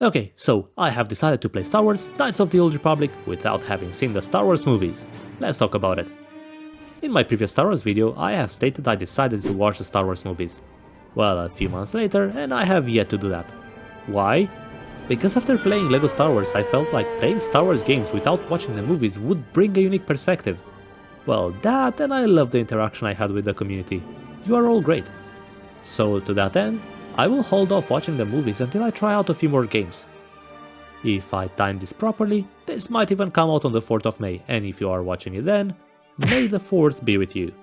Okay, so I have decided to play Star Wars Knights of the Old Republic without having seen the Star Wars movies. Let's talk about it. In my previous Star Wars video, I have stated I decided to watch the Star Wars movies. Well, a few months later, and I have yet to do that. Why? Because after playing LEGO Star Wars, I felt like playing Star Wars games without watching the movies would bring a unique perspective. Well, that, and I love the interaction I had with the community. You are all great. So to that end, I will hold off watching the movies until I try out a few more games. If I time this properly, this might even come out on the 4th of May, and if you are watching it then, May the 4th be with you.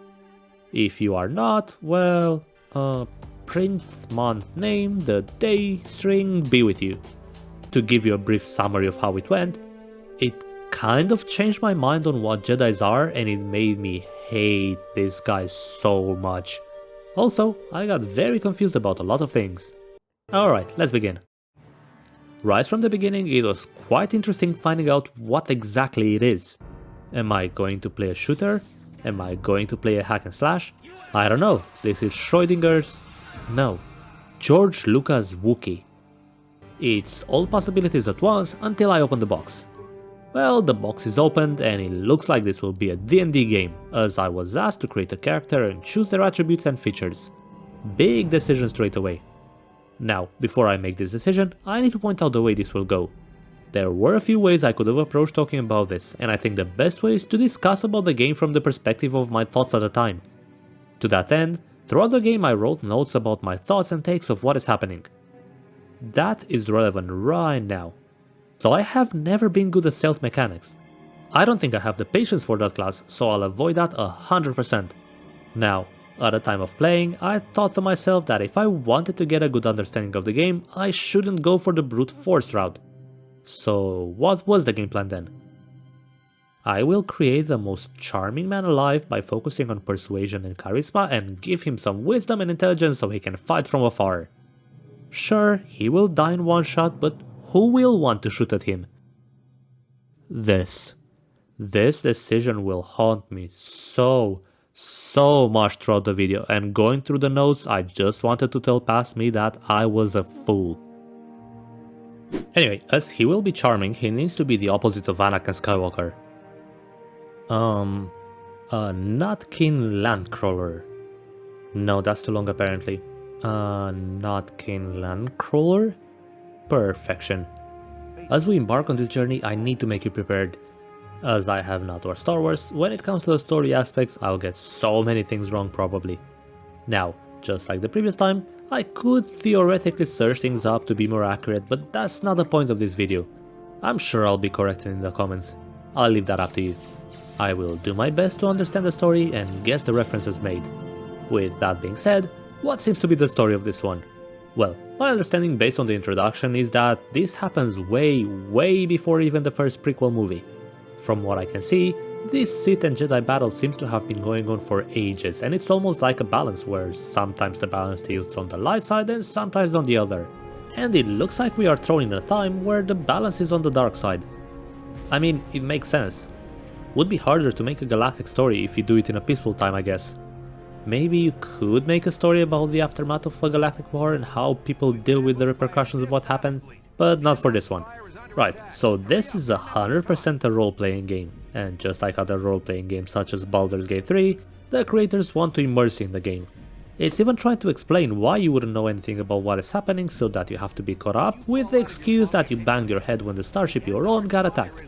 If you are not, well, print, month, name, the day, string be with you. To give you a brief summary of how it went, it kind of changed my mind on what Jedis are, and it made me hate this guy so much. Also, I got very confused about a lot of things. Alright, let's begin. Right from the beginning, it was quite interesting finding out what exactly it is. Am I going to play a shooter? Am I going to play a hack and slash? I don't know, this is Schrodinger's... no, George Lucas' Wookiee. It's all possibilities at once until I open the box. Well, the box is opened and it looks like this will be a D&D game, as I was asked to create a character and choose their attributes and features. Big decision straight away. Now, before I make this decision, I need to point out the way this will go. There were a few ways I could have approached talking about this, and I think the best way is to discuss about the game from the perspective of my thoughts at the time. To that end, throughout the game I wrote notes about my thoughts and takes of what is happening. That is relevant right now. So I have never been good at stealth mechanics. I don't think I have the patience for that class, so I'll avoid that 100%. Now, at the time of playing, I thought to myself that if I wanted to get a good understanding of the game, I shouldn't go for the brute force route. So what was the game plan then? I will create the most charming man alive by focusing on persuasion and charisma and give him some wisdom and intelligence so he can fight from afar. Sure, he will die in one shot, but who will want to shoot at him? This decision will haunt me so much throughout the video, and going through the notes I just wanted to tell past me that I was a fool. Anyway, as he will be charming, he needs to be the opposite of Anakin Skywalker. A Nutkin Landcrawler. No, that's too long apparently. Nutkin Landcrawler? Perfection. As we embark on this journey, I need to make you prepared. As I have not watched Star Wars, when it comes to the story aspects, I'll get so many things wrong probably. Now, just like the previous time, I could theoretically search things up to be more accurate, but that's not the point of this video. I'm sure I'll be corrected in the comments. I'll leave that up to you. I will do my best to understand the story and guess the references made. With that being said, what seems to be the story of this one? Well, my understanding based on the introduction is that this happens way before even the first prequel movie. From what I can see, this Sith and Jedi battle seems to have been going on for ages, and it's almost like a balance where sometimes the balance tilts on the light side and sometimes on the other. And it looks like we are thrown in a time where the balance is on the dark side. I mean, it makes sense. Would be harder to make a galactic story if you do it in a peaceful time, I guess. Maybe you could make a story about the aftermath of a galactic war and how people deal with the repercussions of what happened, but not for this one. Right, so this is 100% a role-playing game, and just like other role-playing games such as Baldur's Gate 3, the creators want to immerse you in the game. It's even trying to explain why you wouldn't know anything about what is happening so that you have to be caught up, with the excuse that you banged your head when the starship you were on got attacked.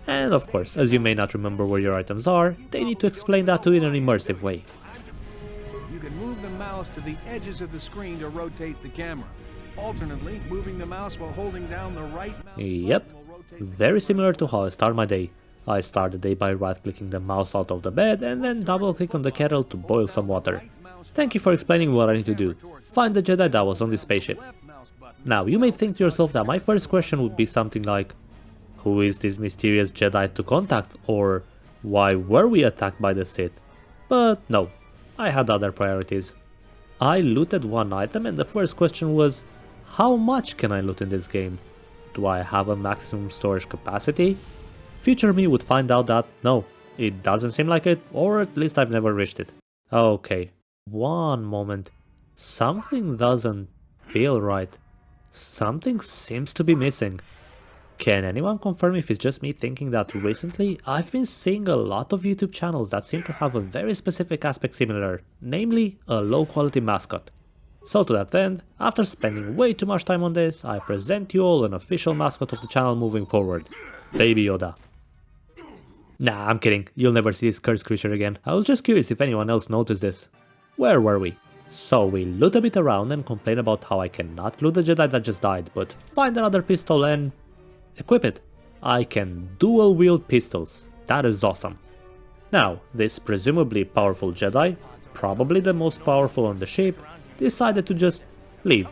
And of course, as you may not remember where your items are, they need to explain that to you in an immersive way. You can move the mouse to the edges of the screen to rotate the camera. Alternately, moving the mouse while holding down the right mouse Yep, very similar to how I start my day. I start the day by right-clicking the mouse out of the bed and then double-click on the kettle to boil some water. Thank you for explaining what I need to do. Find the Jedi that was on this spaceship. Now, you may think to yourself that my first question would be something like, who is this mysterious Jedi to contact, or why were we attacked by the Sith? But no, I had other priorities. I looted one item and the first question was, how much can I loot in this game? Do I have a maximum storage capacity? Future me would find out that no, it doesn't seem like it, or at least I've never reached it. Okay, one moment. Something doesn't feel right. Something seems to be missing. Can anyone confirm if it's just me thinking that recently I've been seeing a lot of YouTube channels that seem to have a very specific aspect similar, namely a low quality mascot. So to that end, after spending way too much time on this, I present you all an official mascot of the channel moving forward, Baby Yoda. Nah, I'm kidding, you'll never see this cursed creature again. I was just curious if anyone else noticed this. Where were we? So we loot a bit around and complain about how I cannot loot the Jedi that just died, but find another pistol and equip it. I can dual wield pistols. That is awesome. Now, this presumably powerful Jedi, probably the most powerful on the ship, decided to just leave,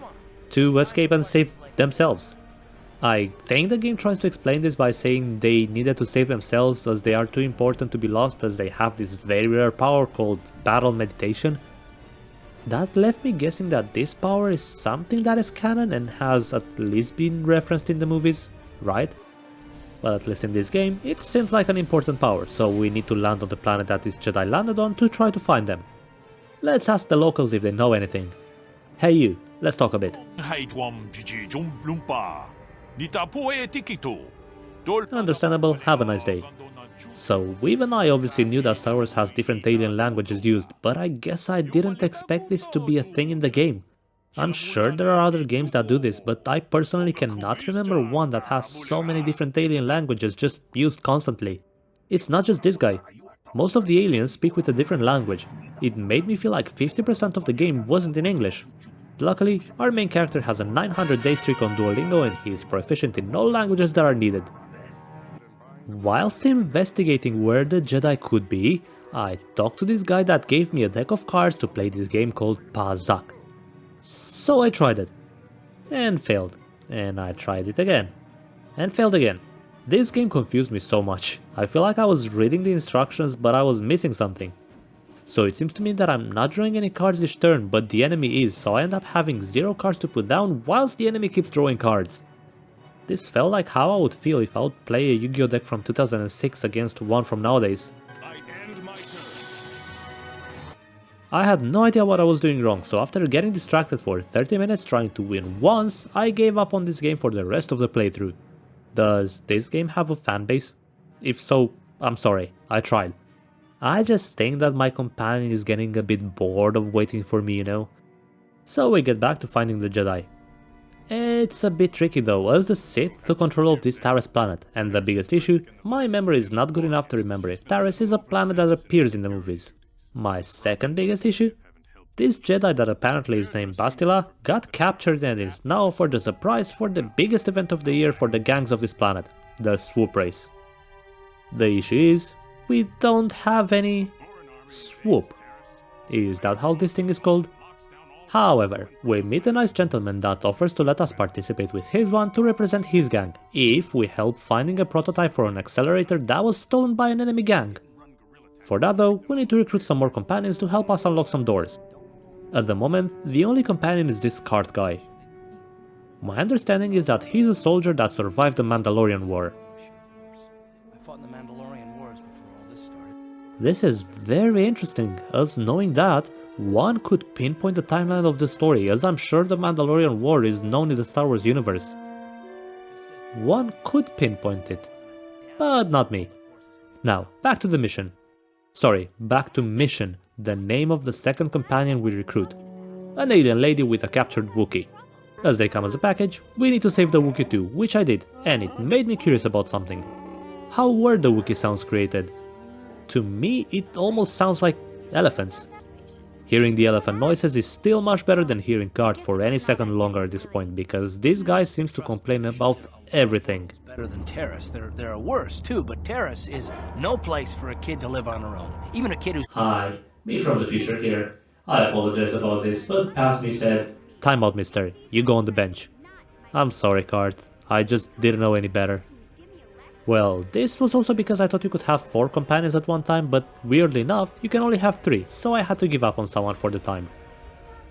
to escape and save themselves. I think the game tries to explain this by saying they needed to save themselves as they are too important to be lost, as they have this very rare power called battle meditation. That left me guessing that this power is something that is canon and has at least been referenced in the movies, right? Well, at least in this game, it seems like an important power, so we need to land on the planet that this Jedi landed on to try to find them. Let's ask the locals if they know anything. Hey you, let's talk a bit. Understandable, have a nice day. So, Weave and I obviously knew that Star Wars has different alien languages used, but I guess I didn't expect this to be a thing in the game. I'm sure there are other games that do this, but I personally cannot remember one that has so many different alien languages just used constantly. It's not just this guy. Most of the aliens speak with a different language. It made me feel like 50% of the game wasn't in English. Luckily, our main character has a 900-day streak on Duolingo and he is proficient in all languages that are needed. Whilst investigating where the Jedi could be, I talked to this guy that gave me a deck of cards to play this game called Pazak. So I tried it, and failed, and I tried it again, and failed again. This game confused me so much. I feel like I was reading the instructions but I was missing something. So it seems to me that I'm not drawing any cards this turn, but the enemy is, so I end up having 0 cards to put down whilst the enemy keeps drawing cards. This felt like how I would feel if I would play a Yu-Gi-Oh deck from 2006 against one from nowadays. I had no idea what I was doing wrong, so after getting distracted for 30 minutes trying to win once, I gave up on this game for the rest of the playthrough. Does this game have a fanbase? If so, I'm sorry, I tried. I just think that my companion is getting a bit bored of waiting for me, you know? So we get back to finding the Jedi. It's a bit tricky though, as the Sith took control of this Taris planet, and the biggest issue, my memory is not good enough to remember if Taris is a planet that appears in the movies. My second biggest issue? This Jedi that apparently is named Bastilla got captured and is now offered as a prize for the biggest event of the year for the gangs of this planet, the swoop race. The issue is, we don't have any swoop. Is that how this thing is called? However, we meet a nice gentleman that offers to let us participate with his one to represent his gang, if we help finding a prototype for an accelerator that was stolen by an enemy gang. For that though, we need to recruit some more companions to help us unlock some doors. At the moment, the only companion is this cart guy. My understanding is that he's a soldier that survived the Mandalorian War. I fought in the Mandalorian Wars before all this started. This is very interesting, as knowing that, one could pinpoint the timeline of the story, as I'm sure the Mandalorian War is known in the Star Wars universe. One could pinpoint it, but not me. Now, back to the mission. Sorry, back to Mission, the name of the second companion we recruit. An alien lady with a captured Wookiee. As they come as a package, we need to save the Wookiee too, which I did, and it made me curious about something. How were the Wookiee sounds created? To me, it almost sounds like elephants. Hearing the elephant noises is still much better than hearing cards for any second longer at this point, because this guy seems to complain about everything. Better than Taris. There are worse too, but Taris is no place for a kid to live on her own. Even a kid who's— Hi, me from the future here. I apologize about this, but past me said, "Time out, mister, you go on the bench." I'm sorry, Cart, I just didn't know any better. Well, this was also because I thought you could have 4 companions at one time, but weirdly enough, you can only have 3, so I had to give up on someone for the time.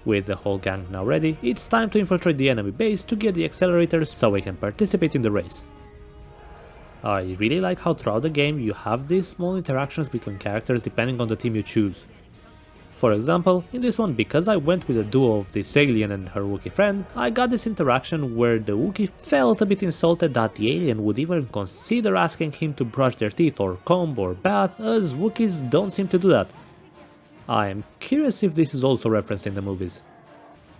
With the whole gang now ready, it's time to infiltrate the enemy base to get the accelerators so we can participate in the race. I really like how throughout the game you have these small interactions between characters depending on the team you choose. For example, in this one, because I went with a duo of this alien and her Wookiee friend, I got this interaction where the Wookiee felt a bit insulted that the alien would even consider asking him to brush their teeth or comb or bath, as Wookiees don't seem to do that. I am curious if this is also referenced in the movies.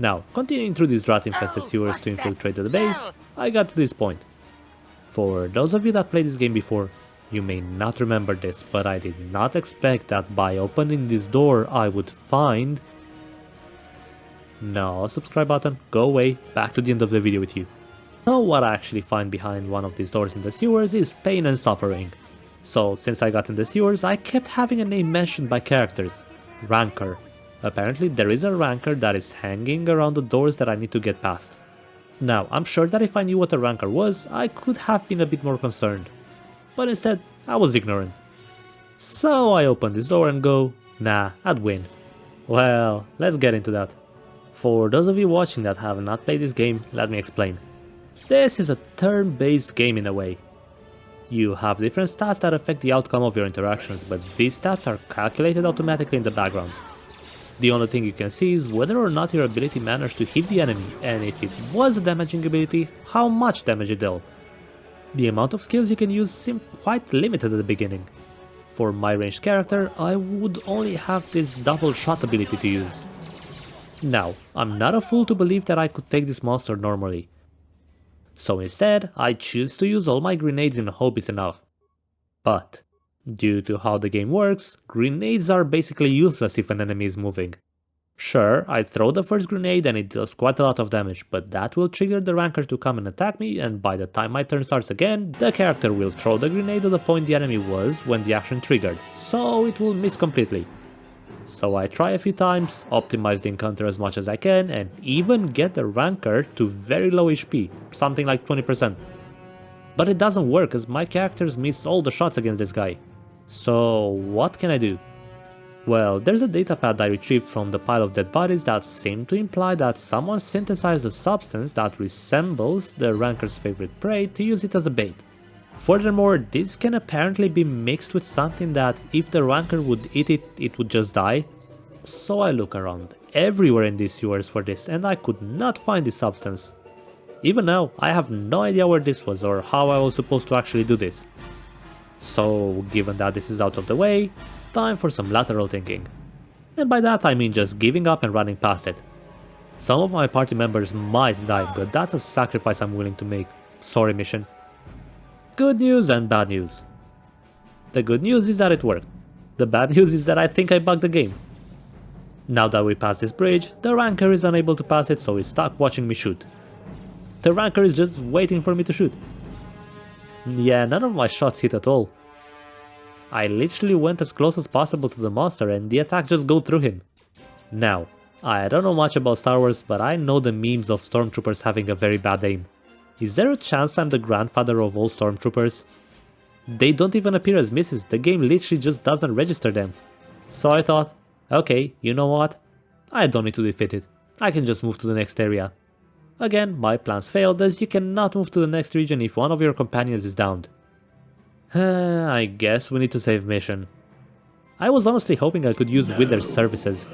Now, continuing through these rat-infested sewers to infiltrate the base, I got to this point. For those of you that played this game before, you may not remember this, but I did not expect that by opening this door I would find... No, subscribe button, go away, back to the end of the video with you. So what I actually find behind one of these doors in the sewers is pain and suffering. So since I got in the sewers, I kept having a name mentioned by characters. Rancor. Apparently there is a Rancor that is hanging around the doors that I need to get past. Now, I'm sure that if I knew what a Rancor was, I could have been a bit more concerned. But instead, I was ignorant. So I open this door and go, nah, I'd win. Well, let's get into that. For those of you watching that have not played this game, let me explain. This is a turn-based game in a way. You have different stats that affect the outcome of your interactions, but these stats are calculated automatically in the background. The only thing you can see is whether or not your ability managed to hit the enemy, and if it was a damaging ability, how much damage it dealt. The amount of skills you can use seemed quite limited at the beginning. For my ranged character, I would only have this double shot ability to use. Now, I'm not a fool to believe that I could take this monster normally. So instead, I choose to use all my grenades in hope it's enough. But, due to how the game works, grenades are basically useless if an enemy is moving. Sure, I throw the first grenade and it does quite a lot of damage, but that will trigger the Rancor to come and attack me, and by the time my turn starts again, the character will throw the grenade at the point the enemy was when the action triggered, so it will miss completely. So I try a few times, optimize the encounter as much as I can, and even get the Rancor to very low HP, something like 20%. But it doesn't work as my characters miss all the shots against this guy. So what can I do? Well, there's a datapad I retrieved from the pile of dead bodies that seem to imply that someone synthesized a substance that resembles the Rancor's favorite prey to use it as a bait. Furthermore, this can apparently be mixed with something that if the Rancor would eat it, it would just die. So I look around everywhere in these sewers for this and I could not find this substance. Even now, I have no idea where this was or how I was supposed to actually do this. So, given that this is out of the way, time for some lateral thinking. And by that I mean just giving up and running past it. Some of my party members might die, but that's a sacrifice I'm willing to make. Sorry, mission. Good news and bad news. The good news is that it worked. The bad news is that I think I bugged the game. Now that we passed this bridge, the Rancor is unable to pass it, so he's stuck watching me shoot. The Rancor is just waiting for me to shoot. Yeah, none of my shots hit at all. I literally went as close as possible to the monster and the attack just go through him. Now, I don't know much about Star Wars, but I know the memes of stormtroopers having a very bad aim. Is there a chance I'm the grandfather of all stormtroopers? They don't even appear as misses, the game literally just doesn't register them. So I thought, okay, you know what? I don't need to defeat it, I can just move to the next area. Again, my plans failed as you cannot move to the next region if one of your companions is downed. I guess we need to save mission. I was honestly hoping I could use Wither's services.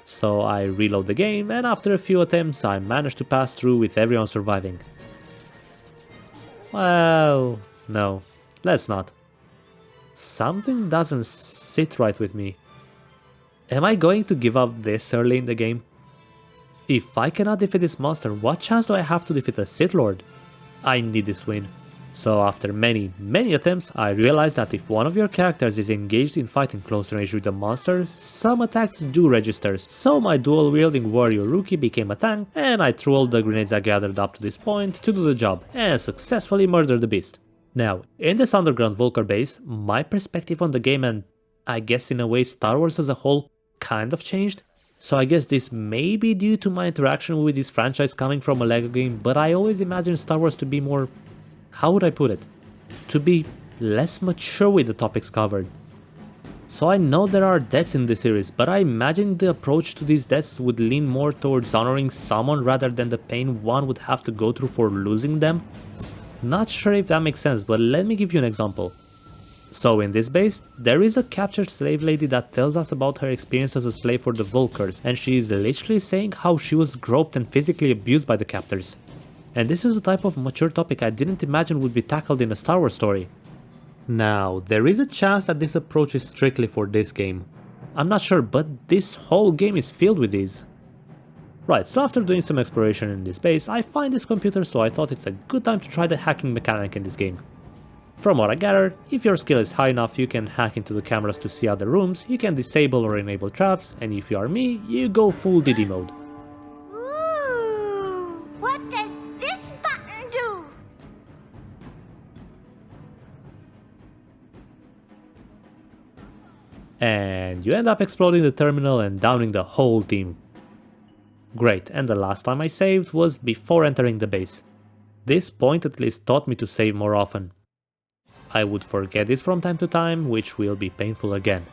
So I reload the game and after a few attempts I managed to pass through with everyone surviving. Well, no, let's not. Something doesn't sit right with me. Am I going to give up this early in the game? If I cannot defeat this monster, what chance do I have to defeat a Sith Lord? I need this win. So after many attempts, I realized that if one of your characters is engaged in fighting close range with the monster, some attacks do register. So my dual wielding warrior rookie became a tank, and I threw all the grenades I gathered up to this point to do the job, and successfully murdered the beast. Now, in this underground Vulcar base, my perspective on the game and I guess in a way Star Wars as a whole kind of changed. So I guess this may be due to my interaction with this franchise coming from a LEGO game, but I always imagined Star Wars to be more... how would I put it? To be less mature with the topics covered. So I know there are deaths in this series, but I imagine the approach to these deaths would lean more towards honoring someone rather than the pain one would have to go through for losing them. Not sure if that makes sense, but let me give you an example. So in this base, there is a captured slave lady that tells us about her experience as a slave for the Vulkars, and she is literally saying how she was groped and physically abused by the captors. And this is a type of mature topic I didn't imagine would be tackled in a Star Wars story. Now, there is a chance that this approach is strictly for this game. I'm not sure, but this whole game is filled with these. Right, so after doing some exploration in this base, I find this computer, so I thought it's a good time to try the hacking mechanic in this game. From what I gather, if your skill is high enough, you can hack into the cameras to see other rooms, you can disable or enable traps, and if you are me, you go full DD mode. Ooh, what does this button do? And you end up exploding the terminal and downing the whole team. Great, and the last time I saved was before entering the base. This point at least taught me to save more often. I would forget this from time to time, which will be painful again.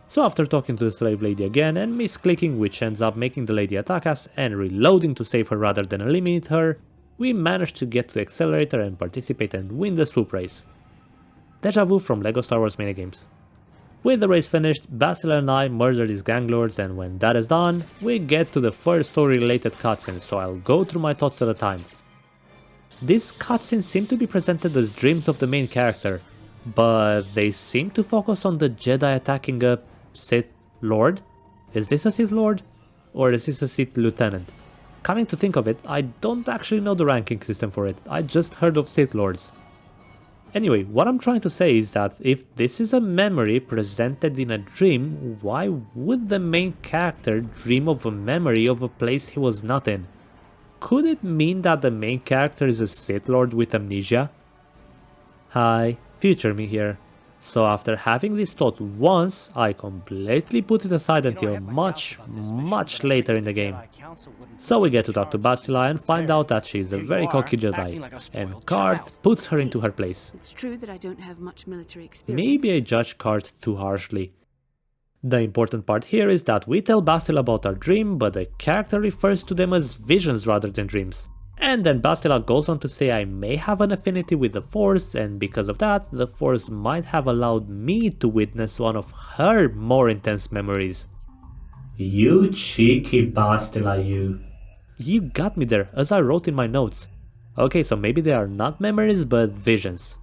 So after talking to the slave lady again and misclicking, which ends up making the lady attack us, and reloading to save her rather than eliminate her, we managed to get to the accelerator and participate and win the swoop race. Deja vu from LEGO Star Wars minigames. With the race finished, Bastilla and I murder these gang lords, and when that is done, we get to the first story related cutscene, so I'll go through my thoughts at a time. These cutscenes seem to be presented as dreams of the main character, but they seem to focus on the Jedi attacking a Sith Lord? Is this a Sith Lord? Or is this a Sith Lieutenant? Coming to think of it, I don't actually know the ranking system for it, I just heard of Sith Lords. Anyway, what I'm trying to say is that if this is a memory presented in a dream, why would the main character dream of a memory of a place he was not in? Could it mean that the main character is a Sith Lord with amnesia? Hi, future me here. So after having this thought once, I completely put it aside until much later in the game. So we get to talk to Bastilla and find out that she is a very cocky Jedi, and Karth puts her into her place. It's true that I don't have much military experience. Maybe I judge Karth too harshly. The important part here is that we tell Bastilla about our dream, but the character refers to them as visions rather than dreams. And then Bastilla goes on to say I may have an affinity with the Force, and because of that, the Force might have allowed me to witness one of her more intense memories. You cheeky Bastilla, you. You got me there, as I wrote in my notes. Okay, so maybe they are not memories, but visions.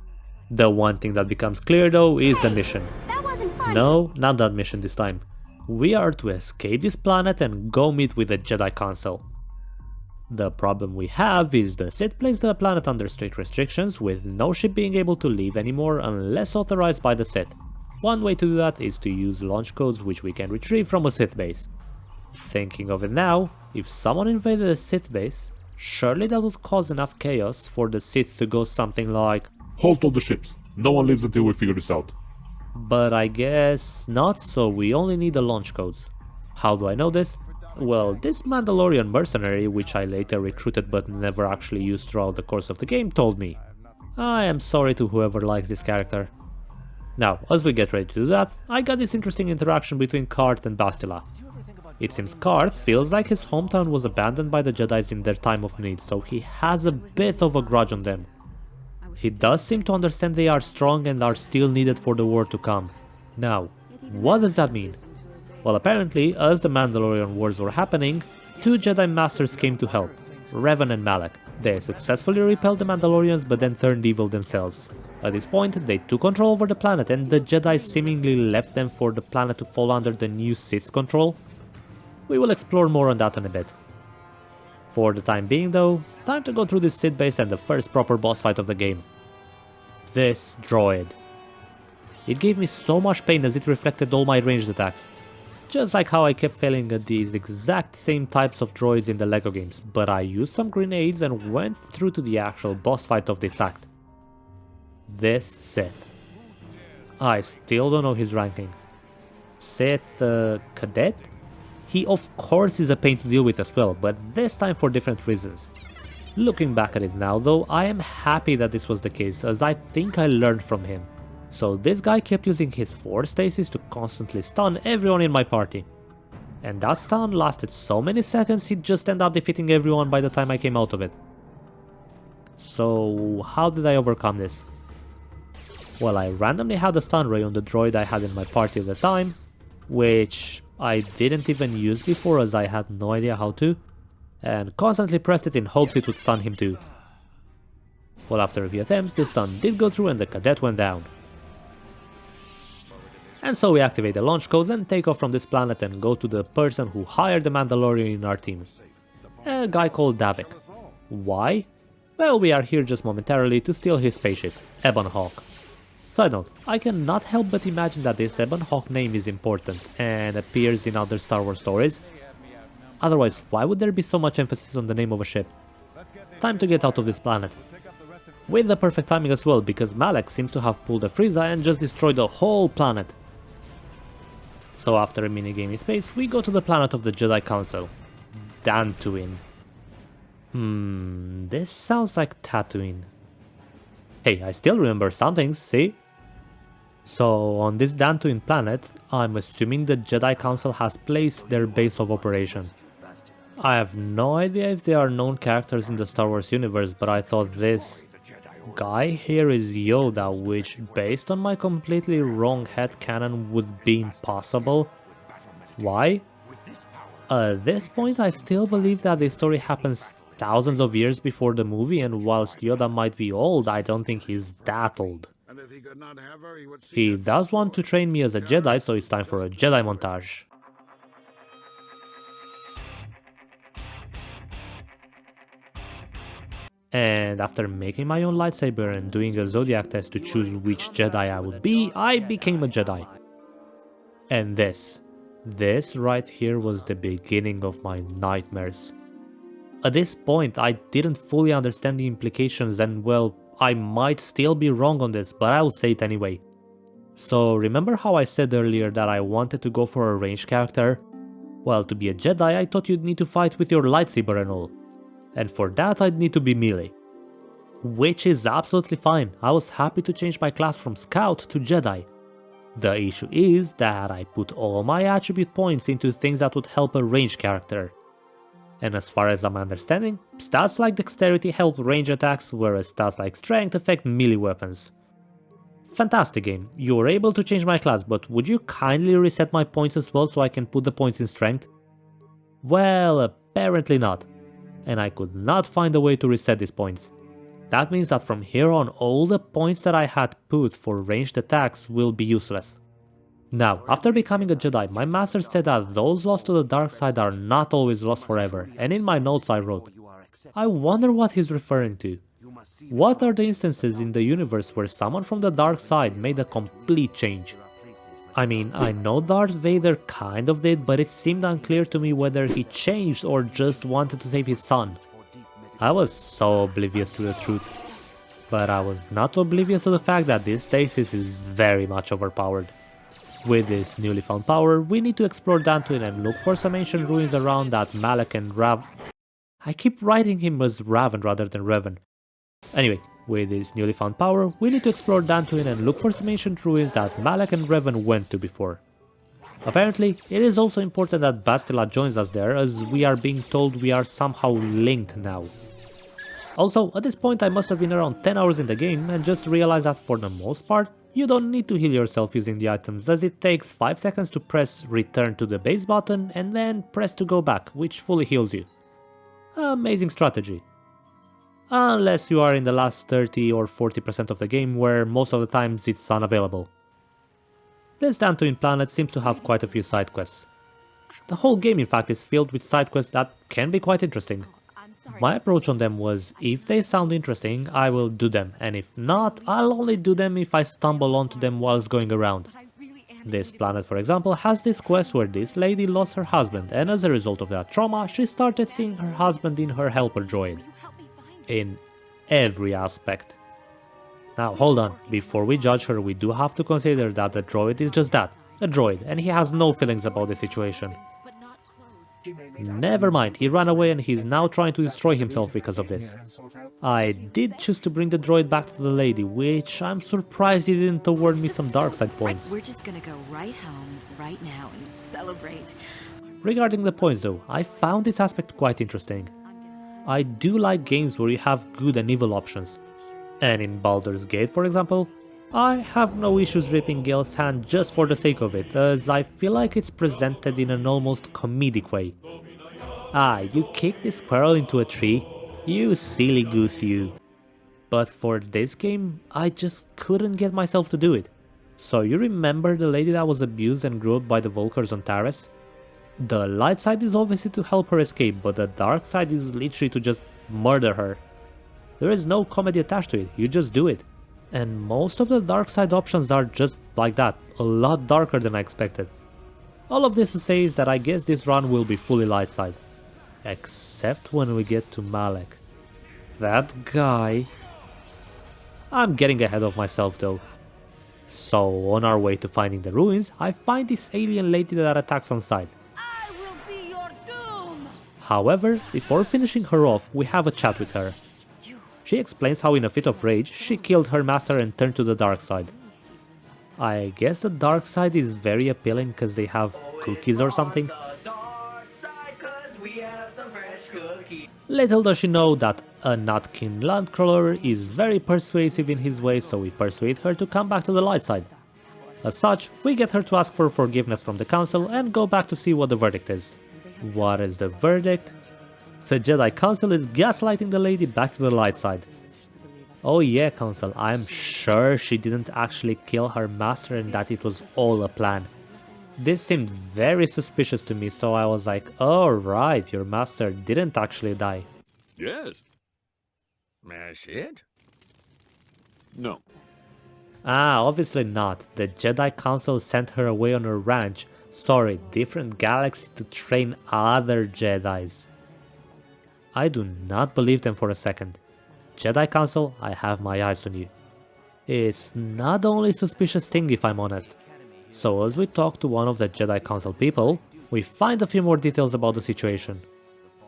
The one thing that becomes clear though is the mission. That wasn't fun. No, not that mission this time. We are to escape this planet and go meet with the Jedi Council. The problem we have is the Sith placed the planet under strict restrictions, with no ship being able to leave anymore unless authorized by the Sith. One way to do that is to use launch codes which we can retrieve from a Sith base. Thinking of it now, if someone invaded a Sith base, surely that would cause enough chaos for the Sith to go something like, "Halt all the ships. No one leaves until we figure this out." but I guess not, so we only need the launch codes. How do I know this? Well, this Mandalorian mercenary, which I later recruited but never actually used throughout the course of the game, told me. I am sorry to whoever likes this character. Now, as we get ready to do that, I got this interesting interaction between Karth and Bastilla. It seems Karth feels like his hometown was abandoned by the Jedis in their time of need, so he has a bit of a grudge on them. He does seem to understand they are strong and are still needed for the war to come. Now, what does that mean? Well, apparently, as the Mandalorian wars were happening, two Jedi Masters came to help, Yaven and Malak. They successfully repelled the Mandalorians but then turned evil themselves. At this point, they took control over the planet and the Jedi seemingly left them for the planet to fall under the new Sith's control. We will explore more on that in a bit. For the time being though, time to go through this Sith base and the first proper boss fight of the game. This droid. It gave me so much pain as it reflected all my ranged attacks. Just like how I kept failing at these exact same types of droids in the LEGO games, but I used some grenades and went through to the actual boss fight of this act. This Sith. I still don't know his ranking. Sith Cadet? He of course is a pain to deal with as well, but this time for different reasons. Looking back at it now though, I am happy that this was the case, as I think I learned from him. So this guy kept using his 4 stasis to constantly stun everyone in my party. And that stun lasted so many seconds he'd just end up defeating everyone by the time I came out of it. So how did I overcome this? Well, I randomly had a stun ray on the droid I had in my party at the time, which I didn't even use before as I had no idea how to, and constantly pressed it in hopes it would stun him too. Well, after a few attempts, the stun did go through and the cadet went down. And so we activate the launch codes and take off from this planet and go to the person who hired the Mandalorian in our team. A guy called Davik. Why? Well, we are here just momentarily to steal his spaceship, Ebon Hawk. Side note, I cannot help but imagine that this Ebon Hawk name is important and appears in other Star Wars stories. Otherwise, why would there be so much emphasis on the name of a ship? Time to get out of this planet. With the perfect timing as well, because Malak seems to have pulled a Frieza and just destroyed the whole planet. So after a minigame in space, we go to the planet of the Jedi Council, Dantooine. This sounds like Tattoine. Hey, I still remember some things, see? So on this Dantooine planet, I'm assuming the Jedi Council has placed their base of operation. I have no idea if they are known characters in the Star Wars universe, but I thought this guy here is Yoda, which based on my completely wrong headcanon would be impossible. Why? At this point I still believe that the story happens thousands of years before the movie, and whilst Yoda might be old, I don't think he's that old. He does want to train me as a Jedi, so it's time for a Jedi montage. And after making my own lightsaber and doing a zodiac test to choose which Jedi I would be, I became a Jedi. And this right here was the beginning of my nightmares. At this point I didn't fully understand the implications, and well, I might still be wrong on this, but I'll say it anyway. So remember how I said earlier that I wanted to go for a ranged character? Well, to be a Jedi I thought you'd need to fight with your lightsaber and all. And for that I'd need to be melee. Which is absolutely fine, I was happy to change my class from Scout to Jedi. The issue is that I put all my attribute points into things that would help a ranged character. And as far as I'm understanding, stats like dexterity help range attacks, whereas stats like strength affect melee weapons. Fantastic game, you were able to change my class, but would you kindly reset my points as well so I can put the points in strength? Well, apparently not. And I could not find a way to reset these points. That means that from here on all the points that I had put for ranged attacks will be useless. Now, after becoming a Jedi, my master said that those lost to the dark side are not always lost forever, and in my notes I wrote, I wonder what he's referring to. What are the instances in the universe where someone from the dark side made a complete change? I mean, I know Darth Vader kind of did, but it seemed unclear to me whether he changed or just wanted to save his son. I was so oblivious to the truth. But I was not oblivious to the fact that this Stasis is very much overpowered. With this newly found power, we need to explore Dantooine and look for some ancient ruins around that Malak and I keep writing him as Raven rather than Revan. Anyway. With this newly found power, we need to explore Dantooine and look for some ancient ruins that Malak and Revan went to before. Apparently, it is also important that Bastilla joins us there, as we are being told we are somehow linked now. Also, at this point I must have been around 10 hours in the game and just realized that for the most part, you don't need to heal yourself using the items, as it takes 5 seconds to press return to the base button and then press to go back, which fully heals you. Amazing strategy. Unless you are in the last 30 or 40% of the game, where most of the times it's unavailable. This Dantooine planet seems to have quite a few side quests. The whole game in fact is filled with side quests that can be quite interesting. My approach on them was, if they sound interesting, I will do them, and if not, I'll only do them if I stumble onto them whilst going around. This planet, for example, has this quest where this lady lost her husband, and as a result of that trauma, she started seeing her husband in her helper droid. In every aspect. Now hold on, before we judge her we do have to consider that the droid is just that, a droid, and he has no feelings about the situation. Never mind, he ran away and he's now trying to destroy himself because of this. I did choose to bring the droid back to the lady, which I'm surprised he didn't award me some dark side points. We're just gonna go right home, right now, and celebrate. Regarding the points though, I found this aspect quite interesting. I do like games where you have good and evil options. And in Baldur's Gate, for example, I have no issues ripping Gale's hand just for the sake of it, as I feel like it's presented in an almost comedic way. Ah, you kicked this squirrel into a tree? You silly goose you. But for this game, I just couldn't get myself to do it. So you remember the lady that was abused and grew up by the Vulkars on Taris? The light side is obviously to help her escape, but the dark side is literally to just murder her. There is no comedy attached to it, you just do it. And most of the dark side options are just like that, a lot darker than I expected. All of this to say is that I guess this run will be fully light side. Except when we get to Malak. That guy... I'm getting ahead of myself though. So on our way to finding the ruins, I find this alien lady that attacks on sight. I will be your doom! However, before finishing her off, we have a chat with her. She explains how in a fit of rage, she killed her master and turned to the dark side. I guess the dark side is very appealing because they have cookies or something. Little does she know that a Notkin landcrawler is very persuasive in his way, so we persuade her to come back to the light side. As such, we get her to ask for forgiveness from the council and go back to see what the verdict is. What is the verdict? The Jedi Council is gaslighting the lady back to the light side. Oh yeah, Council, I'm sure she didn't actually kill her master and that it was all a plan. This seemed very suspicious to me, so I was like, oh right, your master didn't actually die. Yes. That's it? No. Ah, obviously not. The Jedi Council sent her away on her ranch, sorry, different galaxy, to train other Jedis. I do not believe them for a second. Jedi Council, I have my eyes on you. It's not the only suspicious thing if I'm honest. So as we talk to one of the Jedi Council people, we find a few more details about the situation.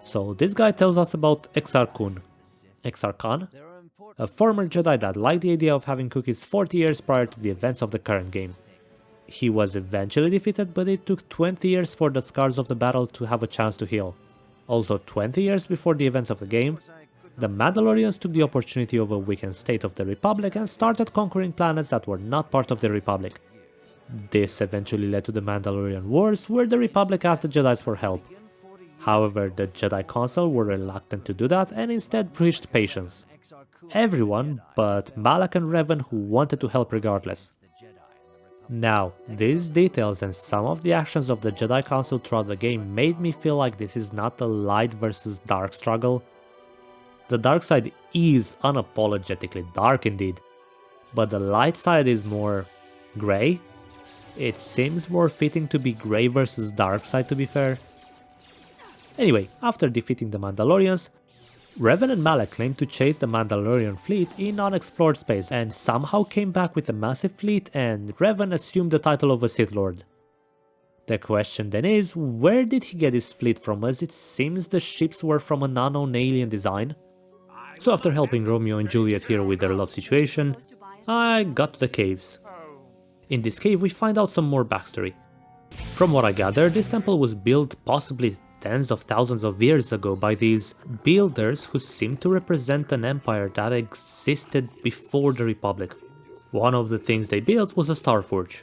So this guy tells us about Exar Kun. Exar Khan? A former Jedi that liked the idea of having cookies 40 years prior to the events of the current game. He was eventually defeated, but it took 20 years for the scars of the battle to have a chance to heal. Also 20 years before the events of the game, the Mandalorians took the opportunity of a weakened state of the Republic and started conquering planets that were not part of the Republic. This eventually led to the Mandalorian Wars, where the Republic asked the Jedis for help. However, the Jedi Council were reluctant to do that and instead preached patience. Everyone but Malak and Raven who wanted to help regardless. Now, these details and some of the actions of the Jedi Council throughout the game made me feel like this is not a light versus dark struggle. The dark side is unapologetically dark indeed, but the light side is more grey. It seems more fitting to be grey versus dark side, to be fair. Anyway, after defeating the Mandalorians, Raven and Malak claimed to chase the Mandalorian fleet in unexplored space and somehow came back with a massive fleet, and Raven assumed the title of a Sith Lord. The question then is, where did he get his fleet from, as it seems the ships were from an unknown alien design? So after helping Romeo and Juliet here with their love situation, I got to the caves. In this cave we find out some more backstory. From what I gather, this temple was built possibly tens of thousands of years ago by these builders who seem to represent an empire that existed before the Republic. One of the things they built was a Starforge.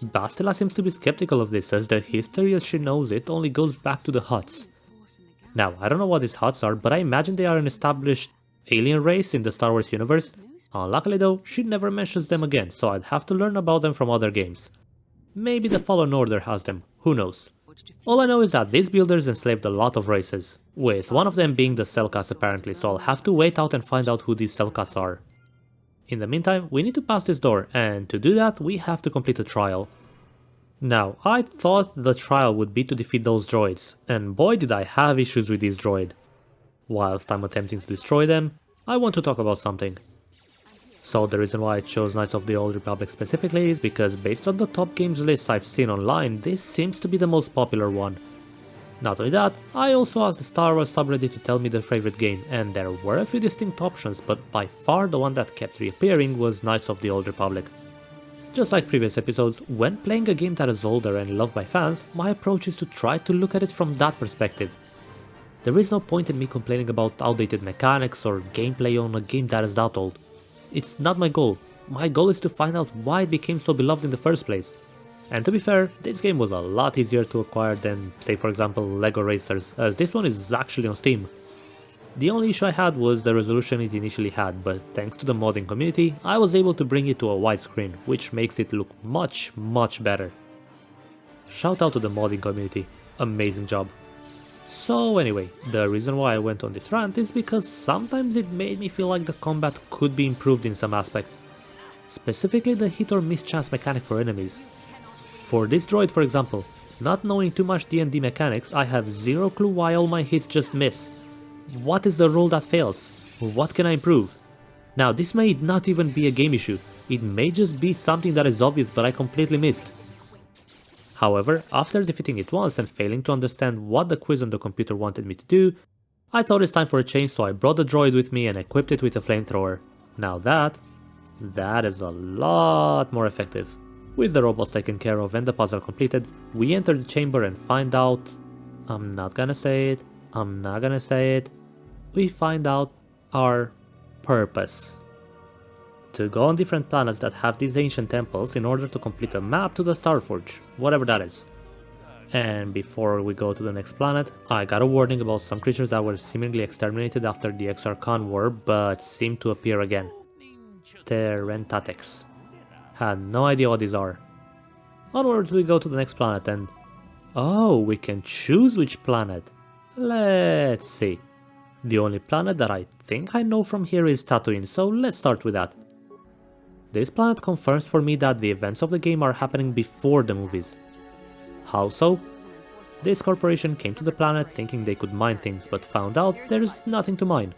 Bastilla seems to be skeptical of this, as the history as she knows it only goes back to the Hutts. Now, I don't know what these Hutts are, but I imagine they are an established alien race in the Star Wars universe. Luckily though, she never mentions them again, so I'd have to learn about them from other games. Maybe the Fallen Order has them, who knows. All I know is that these builders enslaved a lot of races, with one of them being the Selkats apparently, so I'll have to wait out and find out who these Selkats are. In the meantime, we need to pass this door, and to do that, we have to complete a trial. Now, I thought the trial would be to defeat those droids, and boy did I have issues with this droid. Whilst I'm attempting to destroy them, I want to talk about something. So the reason why I chose Knights of the Old Republic specifically is because based on the top games lists I've seen online, this seems to be the most popular one. Not only that, I also asked the Star Wars subreddit to tell me their favorite game, and there were a few distinct options, but by far the one that kept reappearing was Knights of the Old Republic. Just like previous episodes, when playing a game that is older and loved by fans, my approach is to try to look at it from that perspective. There is no point in me complaining about outdated mechanics or gameplay on a game that is that old. It's not my goal. my goal is to find out why it became so beloved in the first place. And to be fair, this game was a lot easier to acquire than, say for example, LEGO Racers, as this one is actually on Steam. The only issue I had was the resolution it initially had, but thanks to the modding community, I was able to bring it to a widescreen, which makes it look much better. Shout out to the modding community, amazing job. So anyway, the reason why I went on this rant is because sometimes it made me feel like the combat could be improved in some aspects. Specifically the hit or miss chance mechanic for enemies. For this droid for example, not knowing too much D&D mechanics, I have zero clue why all my hits just miss. What is the rule that fails? What can I improve? Now this may not even be a game issue, it may just be something that is obvious but I completely missed. However, after defeating it once and failing to understand what the quiz on the computer wanted me to do, I thought it's time for a change, so I brought the droid with me and equipped it with a flamethrower. Now that is a lot more effective. With the robots taken care of and the puzzle completed, we enter the chamber and find out... I'm not gonna say it. We find out our purpose. To go on different planets that have these ancient temples in order to complete a map to the Starforge, whatever that is. And before we go to the next planet, I got a warning about some creatures that were seemingly exterminated after the Exarchon War, but seem to appear again. Predates. Had no idea what these are. Onwards we go to the next planet and... oh, we can choose which planet. Let's see. The only planet that I think I know from here is Tattoine, so let's start with that. This planet confirms for me that the events of the game are happening before the movies. How so? This corporation came to the planet thinking they could mine things, but found out there is nothing to mine.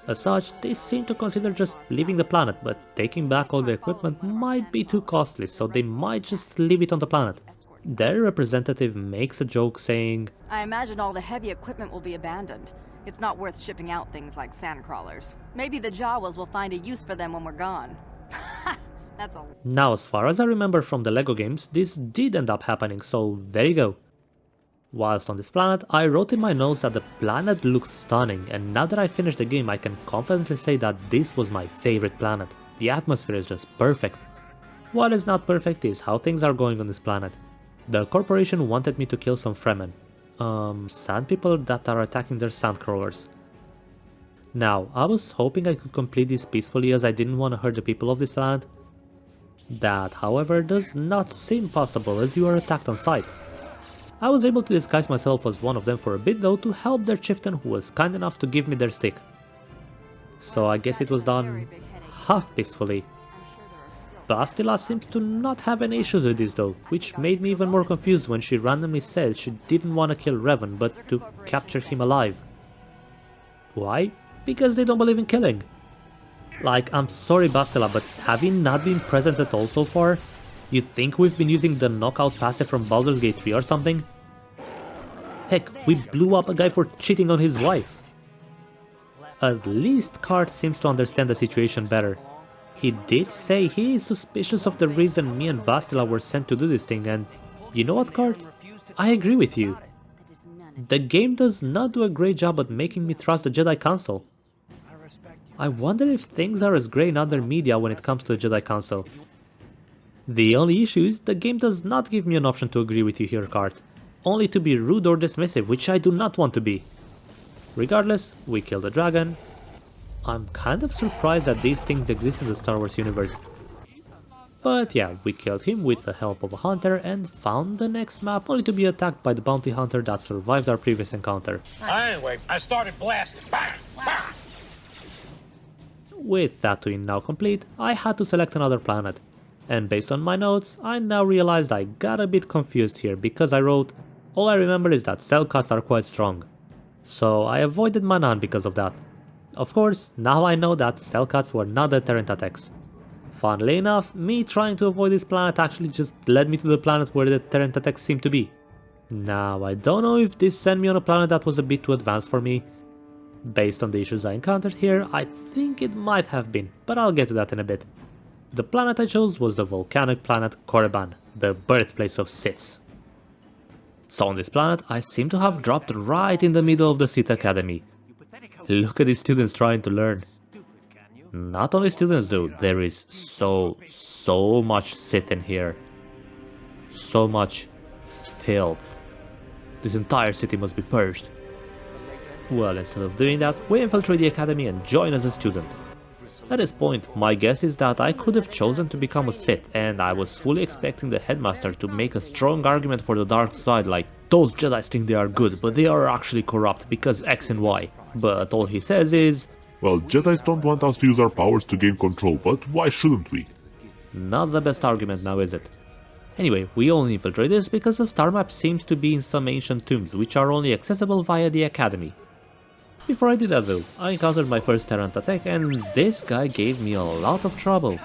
As such, they seem to consider just leaving the planet, but taking back all the equipment might be too costly, so they might just leave it on the planet. Their representative makes a joke saying, I imagine all the heavy equipment will be abandoned. It's not worth shipping out things like sandcrawlers. Maybe the Jawas will find a use for them when we're gone. That's all. Now, as far as I remember from the LEGO games, this did end up happening, so there you go. Whilst on this planet, I wrote in my notes that the planet looks stunning, and now that I finished the game I can confidently say that this was my favorite planet. The atmosphere is just perfect. What is not perfect is how things are going on this planet. The corporation wanted me to kill some Fremen. Sand people that are attacking their sandcrawlers. Now, I was hoping I could complete this peacefully as I didn't want to hurt the people of this planet. That, however, does not seem possible as you are attacked on sight. I was able to disguise myself as one of them for a bit though to help their chieftain who was kind enough to give me their stick. So I guess it was done half peacefully. Bastilla seems to not have any issues with this though, which made me even more confused when she randomly says she didn't want to kill Raven but to capture him alive. Why? Because they don't believe in killing. Like, I'm sorry Bastilla, but have you not been present at all so far? You think we've been using the knockout passive from Baldur's Gate 3 or something? Heck, we blew up a guy for cheating on his wife. At least Cart seems to understand the situation better. He did say he is suspicious of the reason me and Bastilla were sent to do this thing, and you know what, Cart? I agree with you. The game does not do a great job at making me trust the Jedi Council. I wonder if things are as grey in other media when it comes to the Jedi Council. The only issue is the game does not give me an option to agree with you here, Cart, only to be rude or dismissive, which I do not want to be. Regardless, we kill the dragon. I'm kind of surprised that these things exist in the Star Wars universe. But yeah, we killed him with the help of a hunter and found the next map only to be attacked by the bounty hunter that survived our previous encounter. Anyway, I started blasting. Bang! Bang! With Tatooine now complete, I had to select another planet. And based on my notes, I now realized I got a bit confused here because I wrote, all I remember is that cell cuts are quite strong. So I avoided Manaan because of that. Of course, now I know that cell cuts were not deterrent attacks. Funnily enough, me trying to avoid this planet actually just led me to the planet where the deterrent attacks seem to be. Now, I don't know if this sent me on a planet that was a bit too advanced for me. Based on the issues I encountered here, I think it might have been, but I'll get to that in a bit. The planet I chose was the volcanic planet Korriban, the birthplace of Siths. So on this planet, I seem to have dropped right in the middle of the Sith Academy. Look at these students trying to learn. Not only students though, there is so much Sith in here. So much filth. This entire city must be purged. Well, instead of doing that, we infiltrate the academy and join as a student. At this point, my guess is that I could have chosen to become a Sith, and I was fully expecting the headmaster to make a strong argument for the dark side, like, those Jedis think they are good, but they are actually corrupt because X and Y. But all he says is, well, Jedis don't want us to use our powers to gain control, but why shouldn't we? not the best argument now, is it? Anyway, we only infiltrate this because the star map seems to be in some ancient tombs, which are only accessible via the academy. Before I did that though, I encountered my first Terran attack, and this guy gave me a lot of trouble.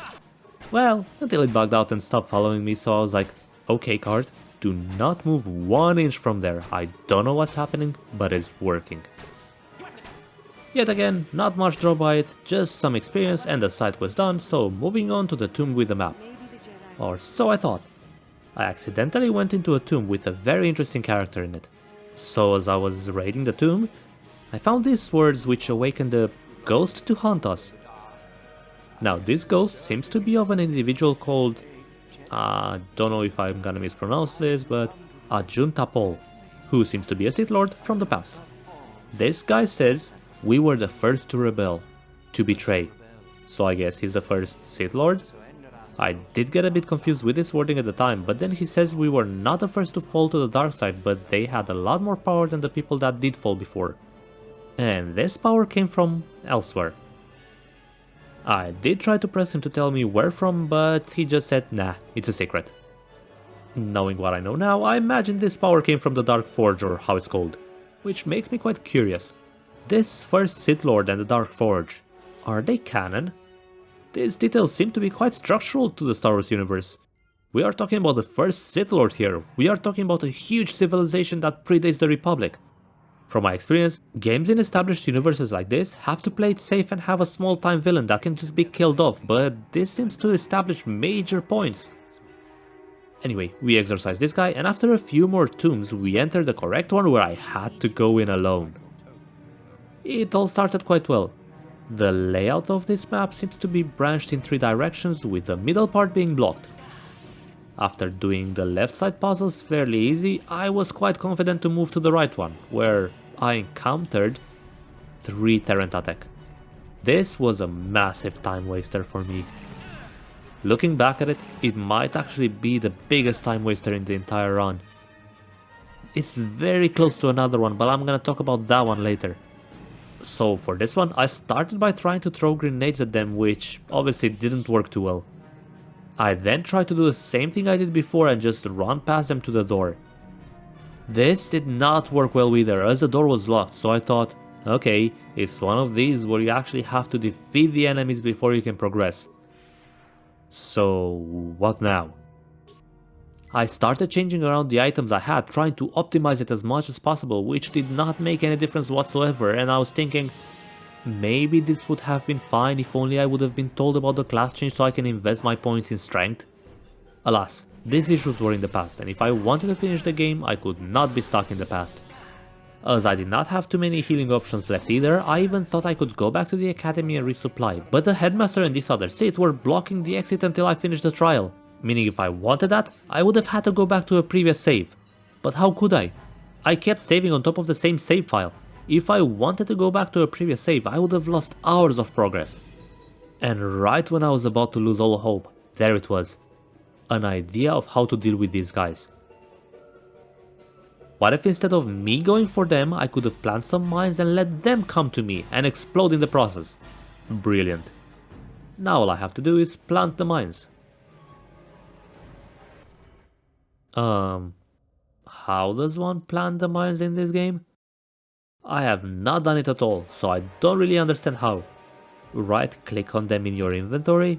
Well, until it bugged out and stopped following me, so I was like, okay card, do not move 1 inch from there. I don't know what's happening, but it's working. Yet again, not much draw by it, just some experience and the site was done, so moving on to the tomb with the map. Or so I thought. I accidentally went into a tomb with a very interesting character in it. So as I was raiding the tomb, I found these words which awakened a ghost to hunt us. Now this ghost seems to be of an individual called, don't know if I'm gonna mispronounce this, but Tapol, who seems to be a Sith Lord from the past. This guy says we were the first to rebel, to betray, so I guess he's the first Sith Lord? I did get a bit confused with this wording at the time, but then he says we were not the first to fall to the dark side, but they had a lot more power than the people that did fall before. And this power came from elsewhere. I did try to press him to tell me where from, but he just said nah, it's a secret. Knowing what I know now, I imagine this power came from the Dark Forge, or how it's called, which makes me quite curious. This first Sith Lord and the Dark Forge, are they canon? These details seem to be quite structural to the Star Wars universe. We are talking about the first Sith Lord here, we are talking about a huge civilization that predates the Republic. From my experience, games in established universes like this have to play it safe and have a small-time villain that can just be killed off, but this seems to establish major points. Anyway, we exorcise this guy, and after a few more tombs, we enter the correct one where I had to go in alone. It all started quite well. The layout of this map seems to be branched in 3 directions, with the middle part being blocked. After doing the left side puzzles fairly easy, I was quite confident to move to the right one, where I encountered 3 Terran attack. This was a massive time waster for me. Looking back at it, it might actually be the biggest time waster in the entire run. It's very close to another one, but I'm gonna talk about that one later. So for this one, I started by trying to throw grenades at them, which obviously didn't work too well. I then tried to do the same thing I did before and just run past them to the door. This did not work well either, as the door was locked, so I thought, okay, it's one of these where you actually have to defeat the enemies before you can progress. So what now? I started changing around the items I had, trying to optimize it as much as possible, which did not make any difference whatsoever, and I was thinking, maybe this would have been fine if only I would have been told about the class change so I can invest my points in strength. Alas, these issues were in the past, and if I wanted to finish the game, I could not be stuck in the past. As I did not have too many healing options left either, I even thought I could go back to the academy and resupply, but the headmaster and this other Sith were blocking the exit until I finished the trial, meaning if I wanted that, I would have had to go back to a previous save. But how could I? I kept saving on top of the same save file. If I wanted to go back to a previous save, I would have lost hours of progress. And right when I was about to lose all hope, there it was. An idea of how to deal with these guys. What if instead of me going for them, I could have planted some mines and let them come to me and explode in the process? Brilliant. Now all I have to do is plant the mines. How does one plant the mines in this game? I have not done it at all, so I don't really understand how. Right click on them in your inventory?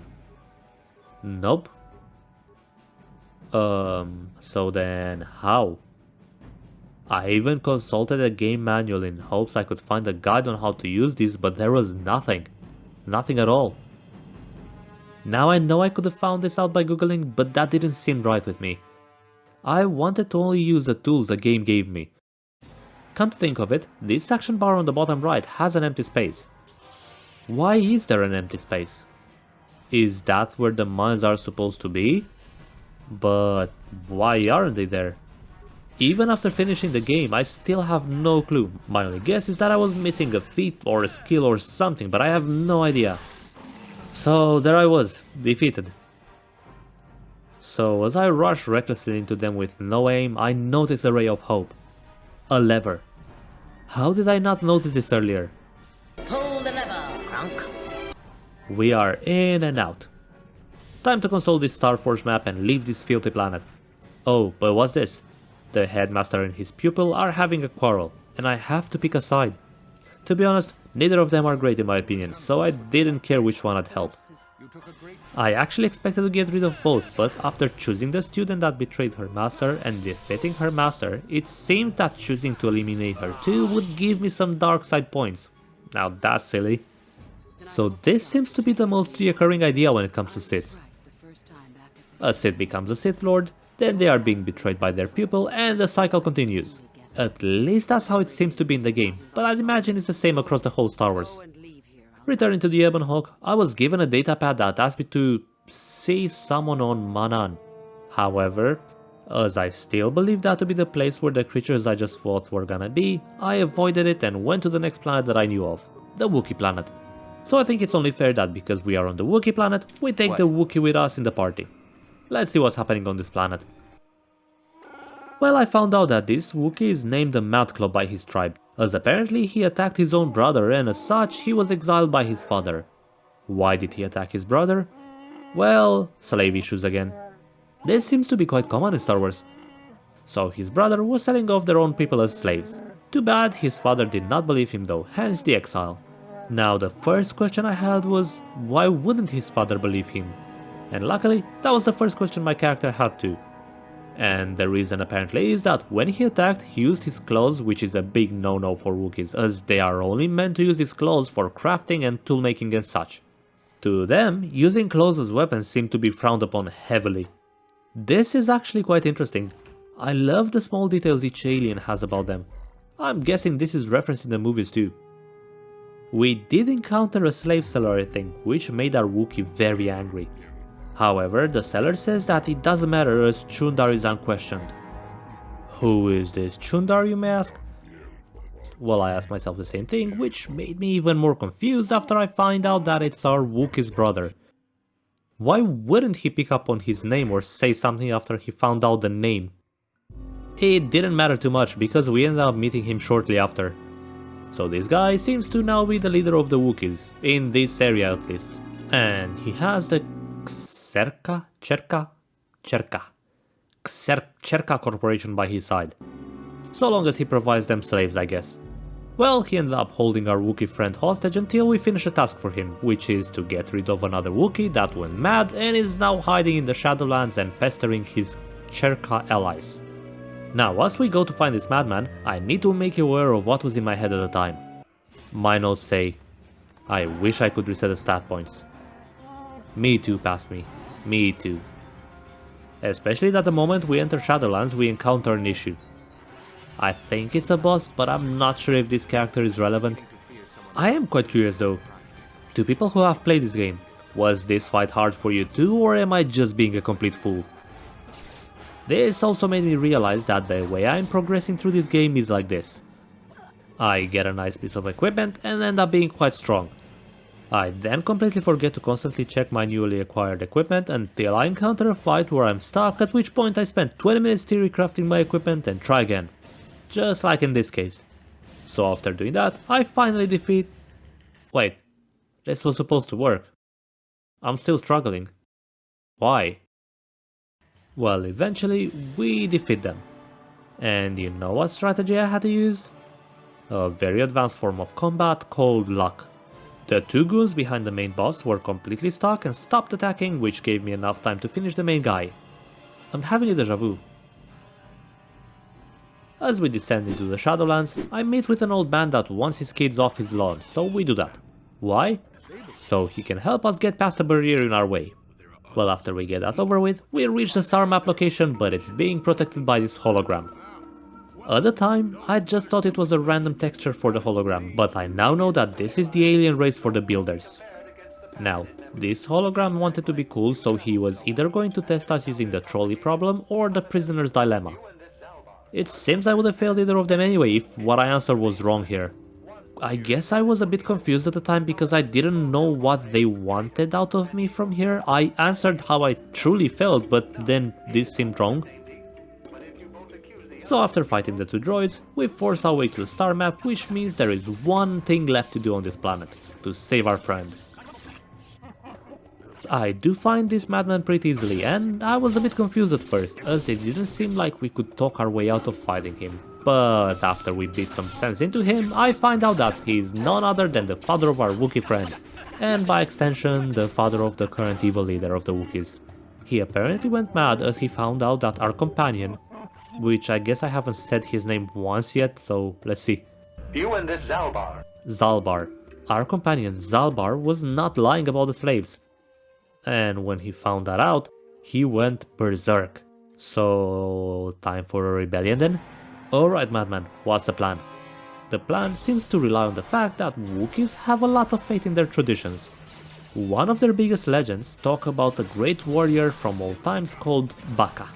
Nope. So then how? I even consulted a game manual in hopes I could find a guide on how to use these, but there was nothing. Nothing at all. Now I know I could have found this out by googling, but that didn't seem right with me. I wanted to only use the tools the game gave me. Come to think of it, this action bar on the bottom right has an empty space. Why is there an empty space? Is that where the mines are supposed to be? But why aren't they there? Even after finishing the game, I still have no clue. My only guess is that I was missing a feat or a skill or something, but I have no idea. So there I was, defeated. So as I rushed recklessly into them with no aim, I noticed a ray of hope. A lever. How did I not notice this earlier? Pull the lever, Crunk. We are in and out. Time to console this Starforge map and leave this filthy planet. Oh, but what's this? The headmaster and his pupil are having a quarrel, and I have to pick a side. To be honest, neither of them are great in my opinion, so I didn't care which one I'd help. I actually expected to get rid of both, but after choosing the student that betrayed her master and defeating her master, it seems that choosing to eliminate her too would give me some dark side points. Now that's silly. So this seems to be the most reoccurring idea when it comes to Siths. A Sith becomes a Sith Lord, then they are being betrayed by their pupil, and the cycle continues. At least that's how it seems to be in the game, but I'd imagine it's the same across the whole Star Wars. Returning to the Ebon Hawk, I was given a datapad that asked me to see someone on Manaan. However, as I still believe that to be the place where the creatures I just thought were gonna be, I avoided it and went to the next planet that I knew of, the Wookiee planet. So I think it's only fair that because we are on the Wookiee planet, we take the Wookiee with us in the party. Let's see what's happening on this planet. Well, I found out that this Wookiee is named the Mad Claw by his tribe, as apparently he attacked his own brother and as such he was exiled by his father. Why did he attack his brother? Well, slave issues again. This seems to be quite common in Star Wars. So his brother was selling off their own people as slaves. Too bad his father did not believe him though, hence the exile. Now the first question I had was, why wouldn't his father believe him? And luckily, that was the first question my character had too. And the reason apparently is that when he attacked, he used his claws, which is a big no-no for Wookiees, as they are only meant to use his claws for crafting and toolmaking and such. To them, using claws as weapons seemed to be frowned upon heavily. This is actually quite interesting. I love the small details each alien has about them. I'm guessing this is referenced in the movies too. We did encounter a slave seller I think, which made our Wookiee very angry. However, the seller says that it doesn't matter as Chundar is unquestioned. Who is this Chundar, you may ask? Well, I asked myself the same thing, which made me even more confused after I find out that it's our Wookiee's brother. Why wouldn't he pick up on his name or say something after he found out the name? It didn't matter too much because we ended up meeting him shortly after. So this guy seems to now be the leader of the Wookiees, in this area at least. And he has the Cherka Corporation by his side. So long as he provides them slaves, I guess. Well, he ended up holding our Wookiee friend hostage until we finish a task for him, which is to get rid of another Wookiee that went mad and is now hiding in the Shadowlands and pestering his Cherka allies. Now, as we go to find this madman, I need to make you aware of what was in my head at the time. My notes say, I wish I could reset the stat points. Me too, past me. Me too. Especially that the moment we enter Shadowlands, we encounter an issue. I think it's a boss, but I'm not sure if this character is relevant. I am quite curious though. To people who have played this game, was this fight hard for you too, or am I just being a complete fool? This also made me realize that the way I'm progressing through this game is like this. I get a nice piece of equipment and end up being quite strong. I then completely forget to constantly check my newly acquired equipment until I encounter a fight where I'm stuck, at which point I spend 20 minutes theory crafting my equipment and try again. Just like in this case. So after doing that, I finally defeat... Wait, this was supposed to work. I'm still struggling. Why? Well, eventually we defeat them. And you know what strategy I had to use? A very advanced form of combat called luck. The two goons behind the main boss were completely stuck and stopped attacking, which gave me enough time to finish the main guy. I'm having a deja vu. As we descend into the Shadowlands, I meet with an old man that wants his kids off his lawn, so we do that. Why? So he can help us get past the barrier in our way. Well, after we get that over with, we reach the star map location, but it's being protected by this hologram. At the time, I just thought it was a random texture for the hologram, but I now know that this is the alien race for the builders. Now, this hologram wanted to be cool, so he was either going to test us using the trolley problem or the prisoner's dilemma. It seems I would have failed either of them anyway if what I answered was wrong here. I guess I was a bit confused at the time because I didn't know what they wanted out of me from here. I answered how I truly felt, but then this seemed wrong. So after fighting the two droids, we force our way to the star map, which means there is one thing left to do on this planet, to save our friend. I do find this madman pretty easily, and I was a bit confused at first, as it didn't seem like we could talk our way out of fighting him. But after we beat some sense into him, I find out that he is none other than the father of our Wookiee friend, and by extension, the father of the current evil leader of the Wookiees. He apparently went mad as he found out that our companion, which I guess I haven't said his name once yet, so let's see. You and this Zalbar. Zalbar. Our companion Zalbar was not lying about the slaves. And when he found that out, he went berserk. So, time for a rebellion then? Alright madman, what's the plan? The plan seems to rely on the fact that Wookiees have a lot of faith in their traditions. One of their biggest legends talk about a great warrior from old times called Baka.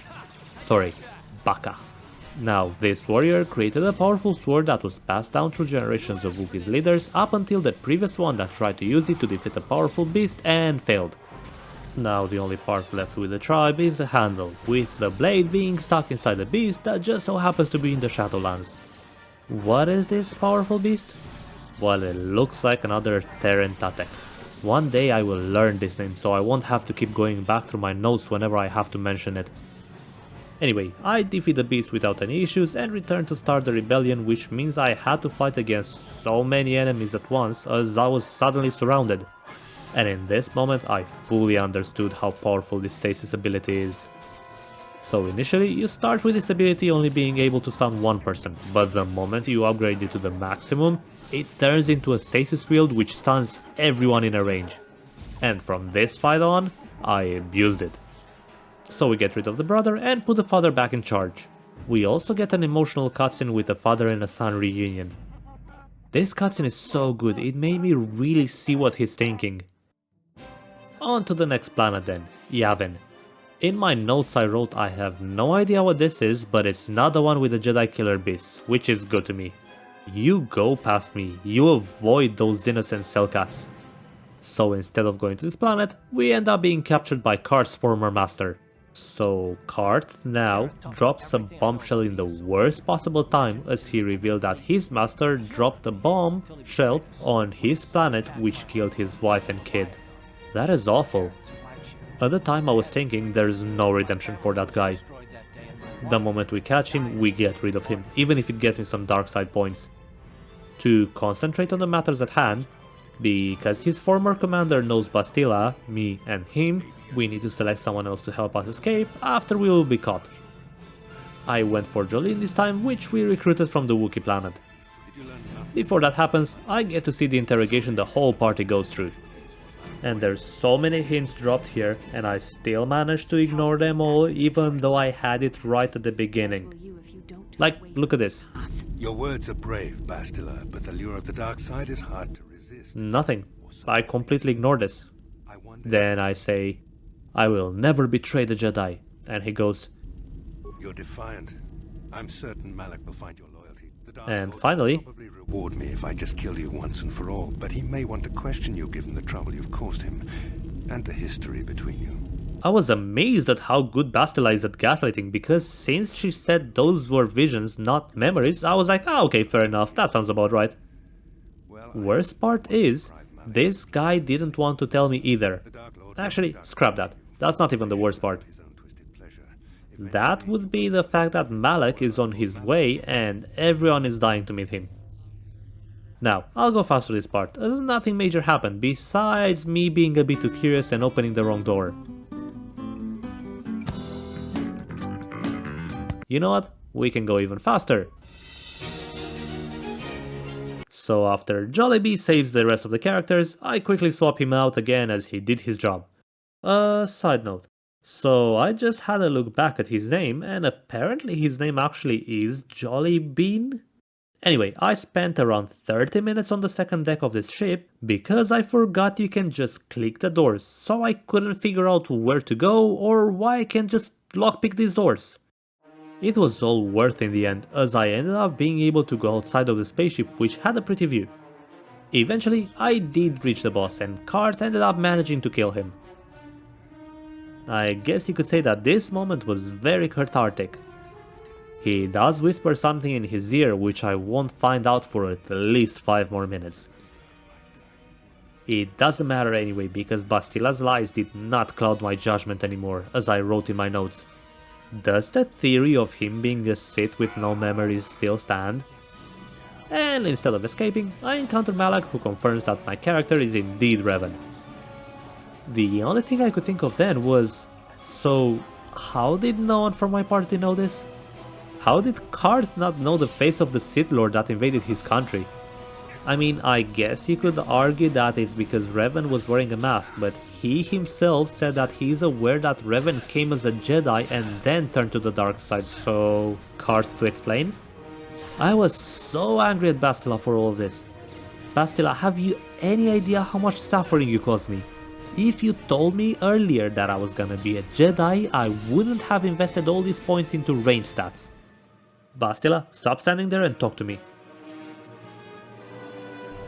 Now, this warrior created a powerful sword that was passed down through generations of Wookiees leaders up until the previous one that tried to use it to defeat a powerful beast and failed. Now the only part left with the tribe is the handle, with the blade being stuck inside the beast that just so happens to be in the Shadowlands. What is this powerful beast? Well, it looks like another Terran Tatek. One day I will learn this name so I won't have to keep going back through my notes whenever I have to mention it. Anyway, I defeat the beast without any issues and return to start the rebellion, which means I had to fight against so many enemies at once as I was suddenly surrounded. And in this moment I fully understood how powerful this stasis ability is. So initially you start with this ability only being able to stun one person, but the moment you upgrade it to the maximum, it turns into a stasis field which stuns everyone in a range. And from this fight on, I abused it. So we get rid of the brother and put the father back in charge. We also get an emotional cutscene with a father and a son reunion. This cutscene is so good, it made me really see what he's thinking. On to the next planet then, Yaven. In my notes I wrote I have no idea what this is, but it's not the one with the Jedi killer beasts, which is good to me. You go past me, you avoid those innocent Cellcats. So instead of going to this planet, we end up being captured by Karth's former master. So Karth now drops a bombshell in the worst possible time as he revealed that his master dropped a bombshell on his planet which killed his wife and kid. That is awful. At the time I was thinking there's no redemption for that guy. The moment we catch him, we get rid of him, even if it gets me some dark side points. To concentrate on the matters at hand, because his former commander knows Bastilla, me and him, we need to select someone else to help us escape after we will be caught. I went for Jolene this time, which we recruited from the Wookiee planet. Before that happens, I get to see the interrogation the whole party goes through. And there's so many hints dropped here, and I still managed to ignore them all even though I had it right at the beginning. Like, look at this. Your words are brave, Bastilla, but the lure of the dark side is hard to resist. Nothing. I completely ignore this. Then I say, I will never betray the Jedi. And he goes, You're defiant. I'm certain Malak will find your loyalty. And finally, probably reward me if I just kill you once and for all, but he may want to question you given the trouble you've caused him, and the history between you. I was amazed at how good Bastilla is at gaslighting, because since she said those were visions, not memories, I was like, ah, okay, fair enough, that sounds about right. Worst part is, this guy didn't want to tell me either. Actually, scrap that. That's not even the worst part. That would be the fact that Malak is on his way and everyone is dying to meet him. Now, I'll go fast through this part, as nothing major happened besides me being a bit too curious and opening the wrong door. You know what? We can go even faster. So after Jollibee saves the rest of the characters, I quickly swap him out again as he did his job. Side note. So I just had a look back at his name, and apparently his name actually is Jolly Bean? Anyway, I spent around 30 minutes on the second deck of this ship because I forgot you can just click the doors, so I couldn't figure out where to go or why I can't just lockpick these doors. It was all worth in the end, as I ended up being able to go outside of the spaceship, which had a pretty view. Eventually, I did reach the boss, and Cart ended up managing to kill him. I guess you could say that this moment was very cathartic. He does whisper something in his ear, which I won't find out for at least 5 more minutes. It doesn't matter anyway, because Bastilla's lies did not cloud my judgment anymore, as I wrote in my notes. Does the theory of him being a Sith with no memories still stand? And instead of escaping, I encounter Malak, who confirms that my character is indeed Raven. The only thing I could think of then was, so how did no one from my party know this? How did Cart not know the face of the Sith Lord that invaded his country? I mean, I guess you could argue that it's because Raven was wearing a mask, but he himself said that he's aware that Raven came as a Jedi and then turned to the dark side, so Cart to explain? I was so angry at Bastilla for all of this. Bastilla, have you any idea how much suffering you caused me? If you told me earlier that I was gonna be a Jedi, I wouldn't have invested all these points into range stats. Bastilla, stop standing there and talk to me.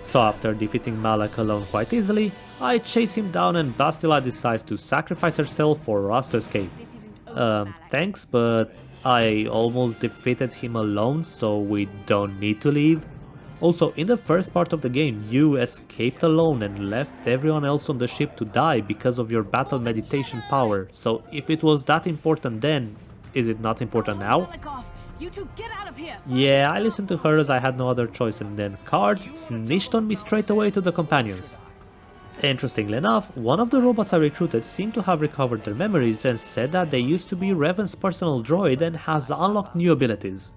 So after defeating Malak alone quite easily, I chase him down and Bastilla decides to sacrifice herself for us to escape. Thanks, but I almost defeated him alone, so we don't need to leave. Also, in the first part of the game, you escaped alone and left everyone else on the ship to die because of your battle meditation power, so if it was that important then, is it not important now? You two get out of here. Yeah, I listened to her as I had no other choice, and then Cart snitched on me straight away to the companions. Interestingly enough, one of the robots I recruited seemed to have recovered their memories and said that they used to be Raven's personal droid and has unlocked new abilities.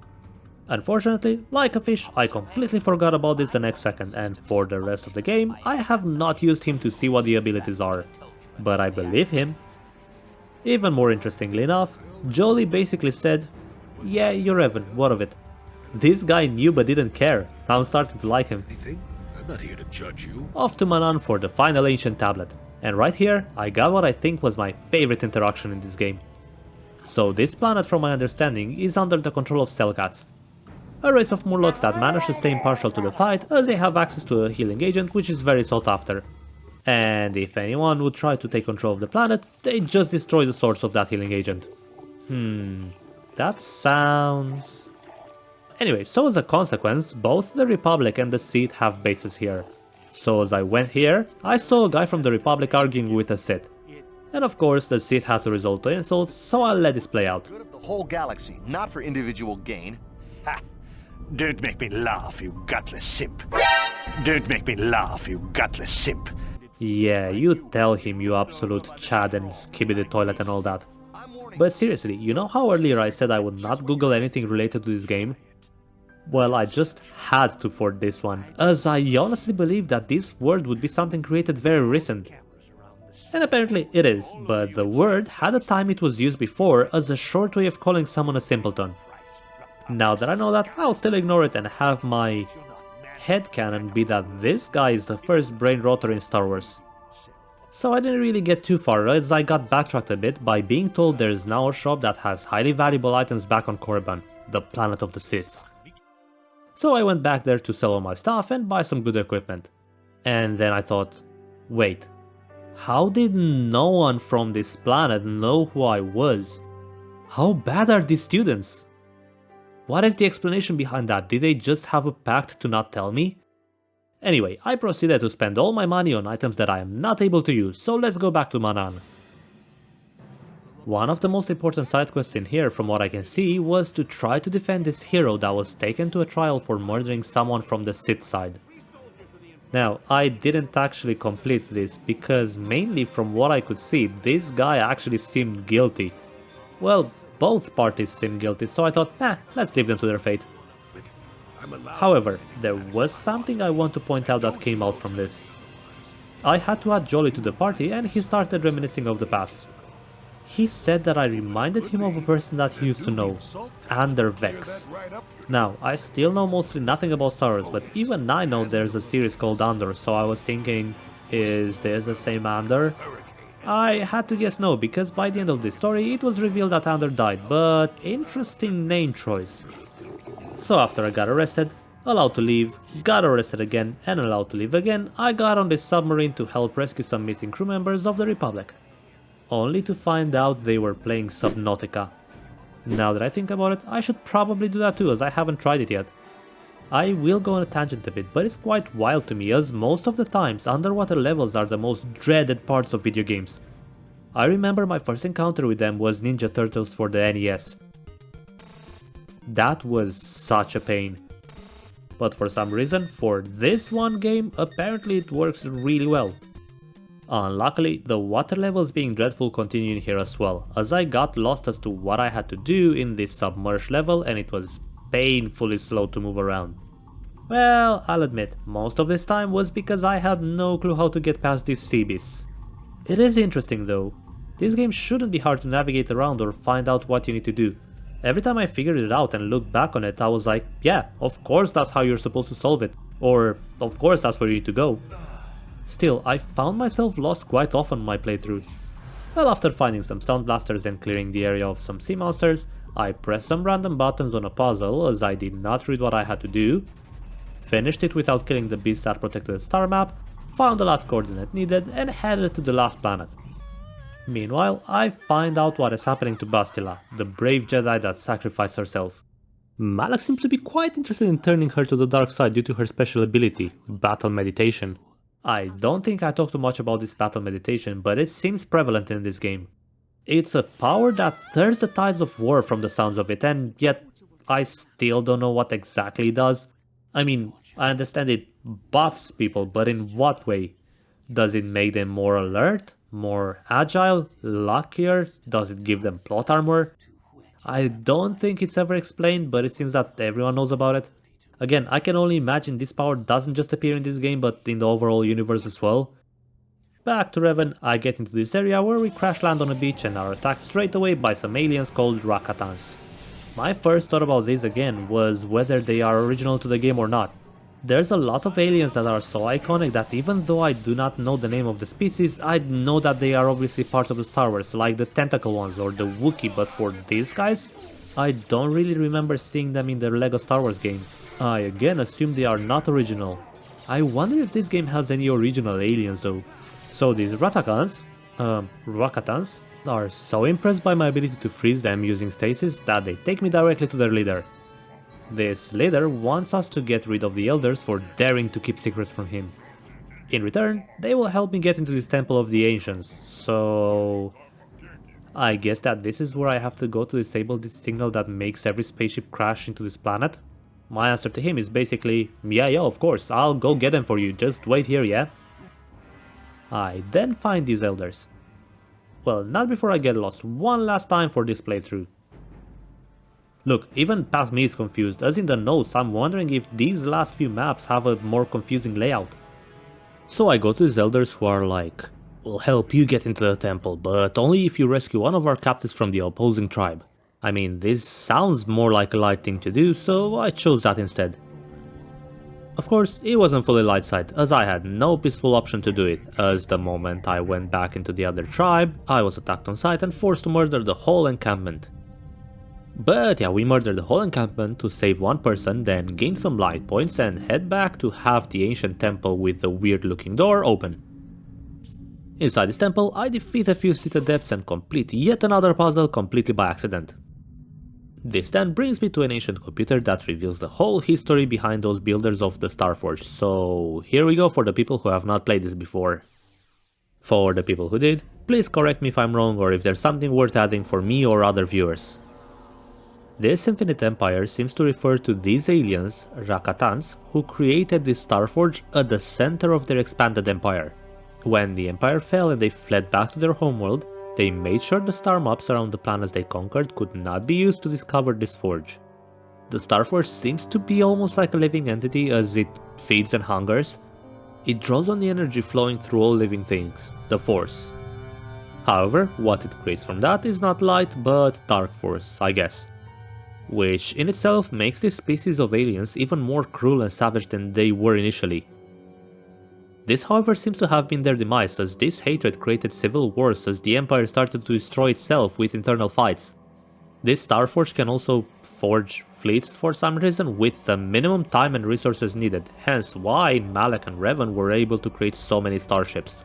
Unfortunately, like a fish, I completely forgot about this the next second, and for the rest of the game, I have not used him to see what the abilities are. But I believe him. Even more interestingly enough, Jolie basically said, "Yeah, you're Raven, what of it?" This guy knew but didn't care. Now I'm starting to like him. I'm not here to judge you. Off to Manaan for the final ancient tablet. And right here, I got what I think was my favorite interaction in this game. So this planet, from my understanding, is under the control of Selcats. A race of Murlocs that manage to stay impartial to the fight, as they have access to a healing agent which is very sought after. And if anyone would try to take control of the planet, they just destroy the source of that healing agent. That sounds... Anyway, so as a consequence, both the Republic and the Sith have bases here. So as I went here, I saw a guy from the Republic arguing with a Sith. And of course, the Sith had to resort to insults, so I'll let this play out. Good of the whole galaxy, not for individual gain. Ha! Don't make me laugh, you gutless simp. Don't make me laugh, you gutless simp. Yeah, you tell him, you absolute Chad and Skibidi toilet and all that. But seriously, you know how earlier I said I would not Google anything related to this game? Well, I just had to for this one, as I honestly believe that this word would be something created very recent. And apparently it is, but the word had a time it was used before as a short way of calling someone a simpleton. Now that I know that, I'll still ignore it and have my headcanon be that this guy is the first brain rotter in Star Wars. So I didn't really get too far, as I got backtracked a bit by being told there is now a shop that has highly valuable items back on Korriban, the planet of the Siths. So I went back there to sell all my stuff and buy some good equipment. And then I thought, wait, how did no one from this planet know who I was? How bad are these students? What is the explanation behind that? Did they just have a pact to not tell me? Anyway, I proceeded to spend all my money on items that I am not able to use, so let's go back to Manaan. One of the most important side quests in here, from what I can see, was to try to defend this hero that was taken to a trial for murdering someone from the Sith side. Now, I didn't actually complete this, because mainly from what I could see, this guy actually seemed guilty. Well, both parties seemed guilty, so I thought, let's leave them to their fate. However, there was something I want to point out that came out from this. I had to add Jolly to the party and he started reminiscing of the past. He said that I reminded him of a person that he used to know, Andor Vex. Now, I still know mostly nothing about Star Wars, but even I know there's a series called Andor, so I was thinking, is this the same Andor? I had to guess no, because by the end of this story it was revealed that Andor died, but interesting name choice. So after I got arrested, allowed to leave, got arrested again and allowed to leave again, I got on this submarine to help rescue some missing crew members of the Republic. Only to find out they were playing Subnautica. Now that I think about it, I should probably do that too, as I haven't tried it yet. I will go on a tangent a bit, but it's quite wild to me, as most of the times underwater levels are the most dreaded parts of video games. I remember my first encounter with them was Ninja Turtles for the NES. That was such a pain. But for some reason, for this one game, apparently it works really well. Unluckily, the water levels being dreadful continue in here as well, as I got lost as to what I had to do in this submerged level and it was painfully slow to move around. Well, I'll admit, most of this time was because I had no clue how to get past these sea beasts. It is interesting though. This game shouldn't be hard to navigate around or find out what you need to do. Every time I figured it out and looked back on it, I was like, yeah, of course that's how you're supposed to solve it, or of course that's where you need to go. Still, I found myself lost quite often in my playthrough. Well, after finding some sound blasters and clearing the area of some sea monsters, I pressed some random buttons on a puzzle as I did not read what I had to do, finished it without killing the beast that protected the star map, found the last coordinate needed and headed to the last planet. Meanwhile, I find out what is happening to Bastilla, the brave Jedi that sacrificed herself. Malak seems to be quite interested in turning her to the dark side due to her special ability, Battle Meditation. I don't think I talked too much about this Battle Meditation, but it seems prevalent in this game. It's a power that turns the tides of war from the sounds of it, and yet I still don't know what exactly it does. I mean, I understand it buffs people, but in what way? Does it make them more alert? More agile? Luckier? Does it give them plot armor? I don't think it's ever explained, but it seems that everyone knows about it. Again, I can only imagine this power doesn't just appear in this game, but in the overall universe as well. Back to Raven, I get into this area where we crash land on a beach and are attacked straight away by some aliens called Rakatans. My first thought about this again was whether they are original to the game or not. There's a lot of aliens that are so iconic that even though I do not know the name of the species, I know that they are obviously part of the Star Wars, like the tentacle ones or the Wookiee, but for these guys, I don't really remember seeing them in the LEGO Star Wars game. I again assume they are not original. I wonder if this game has any original aliens though. So these Rakatans are so impressed by my ability to freeze them using stasis that they take me directly to their leader. This leader wants us to get rid of the elders for daring to keep secrets from him. In return, they will help me get into this temple of the ancients, so I guess that this is where I have to go to disable this signal that makes every spaceship crash into this planet. My answer to him is basically, yeah, of course, I'll go get them for you, just wait here, yeah? I then find these elders. Well, not before I get lost one last time for this playthrough. Look, even past me is confused, as in the notes I'm wondering if these last few maps have a more confusing layout. So I go to these elders who are like, we'll help you get into the temple, but only if you rescue one of our captives from the opposing tribe. I mean, this sounds more like a light thing to do, so I chose that instead. Of course, it wasn't fully light side, as I had no peaceful option to do it, as the moment I went back into the other tribe, I was attacked on sight and forced to murder the whole encampment. But yeah, we murdered the whole encampment to save one person, then gain some light points and head back to have the ancient temple with the weird looking door open. Inside this temple, I defeat a few Sith adepts and complete yet another puzzle completely by accident. This then brings me to an ancient computer that reveals the whole history behind those builders of the Starforge, so here we go for the people who have not played this before. For the people who did, please correct me if I'm wrong or if there's something worth adding for me or other viewers. This infinite empire seems to refer to these aliens, Rakatans, who created this Starforge at the center of their expanded empire. When the empire fell and they fled back to their homeworld, they made sure the star maps around the planets they conquered could not be used to discover this forge. The Starforge seems to be almost like a living entity as it feeds and hungers. It draws on the energy flowing through all living things, the Force. However, what it creates from that is not light, but dark force, I guess. Which in itself makes this species of aliens even more cruel and savage than they were initially. This however seems to have been their demise, as this hatred created civil wars as the Empire started to destroy itself with internal fights. This Starforge can also forge fleets for some reason with the minimum time and resources needed, hence why Malak and Raven were able to create so many starships.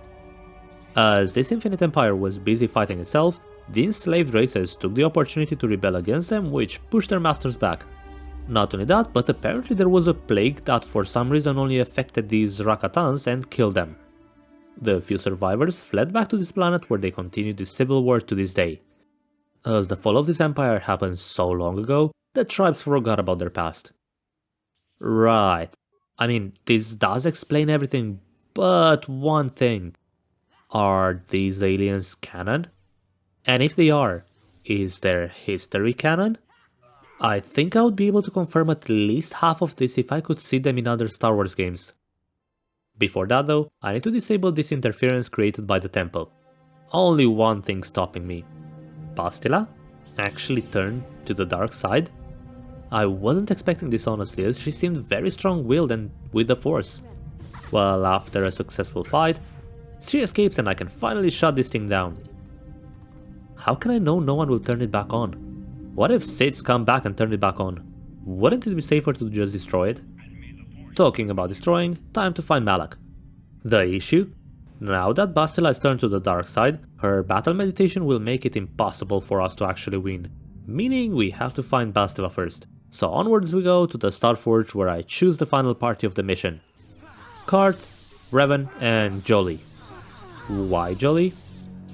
As this infinite empire was busy fighting itself, the enslaved races took the opportunity to rebel against them, which pushed their masters back. Not only that, but apparently there was a plague that for some reason only affected these Rakatans and killed them. The few survivors fled back to this planet where they continued the civil war to this day. As the fall of this empire happened so long ago, the tribes forgot about their past. Right. I mean, this does explain everything, but one thing. Are these aliens canon? And if they are, is their history canon? I think I would be able to confirm at least half of this if I could see them in other Star Wars games. Before that though, I need to disable this interference created by the temple. Only one thing stopping me. Bastilla actually turned to the dark side? I wasn't expecting this honestly, as she seemed very strong-willed and with the force. Well, after a successful fight, she escapes and I can finally shut this thing down. How can I know no one will turn it back on? What if Siths come back and turn it back on? Wouldn't it be safer to just destroy it? Talking about destroying, time to find Malak. The issue? Now that Bastilla has turned to the dark side, her battle meditation will make it impossible for us to actually win. Meaning we have to find Bastilla first. So onwards we go to the Starforge, where I choose the final party of the mission. Cart, Raven and Jolie. Why Jolie?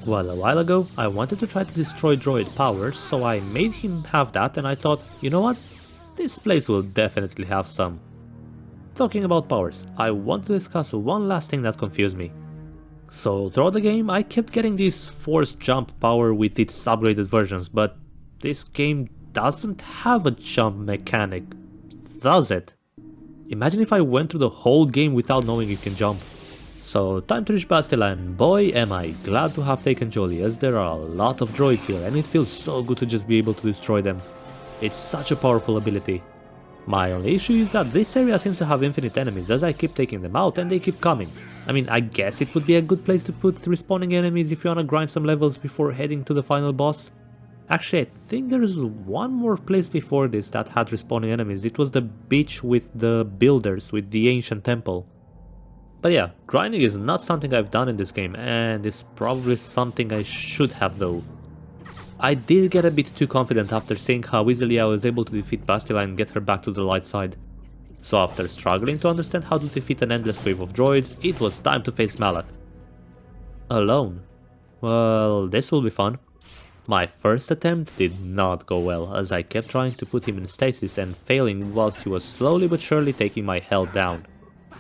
Well, a while ago I wanted to try to destroy droid powers, so I made him have that and I thought, you know what? This place will definitely have some. Talking about powers, I want to discuss one last thing that confused me. So throughout the game I kept getting this force jump power with its upgraded versions, but this game doesn't have a jump mechanic, does it? Imagine if I went through the whole game without knowing you can jump. So time to reach Bastilla, and boy am I glad to have taken Jolie, as there are a lot of droids here and it feels so good to just be able to destroy them. It's such a powerful ability. My only issue is that this area seems to have infinite enemies, as I keep taking them out and they keep coming. I mean, I guess it would be a good place to put respawning enemies if you wanna grind some levels before heading to the final boss. Actually, I think there's one more place before this that had respawning enemies. It was the beach with the builders, with the ancient temple. But yeah, grinding is not something I've done in this game, and it's probably something I should have though. I did get a bit too confident after seeing how easily I was able to defeat Bastilla and get her back to the light side. So after struggling to understand how to defeat an endless wave of droids, it was time to face Malak. Alone. Well, this will be fun. My first attempt did not go well, as I kept trying to put him in stasis and failing whilst he was slowly but surely taking my health down.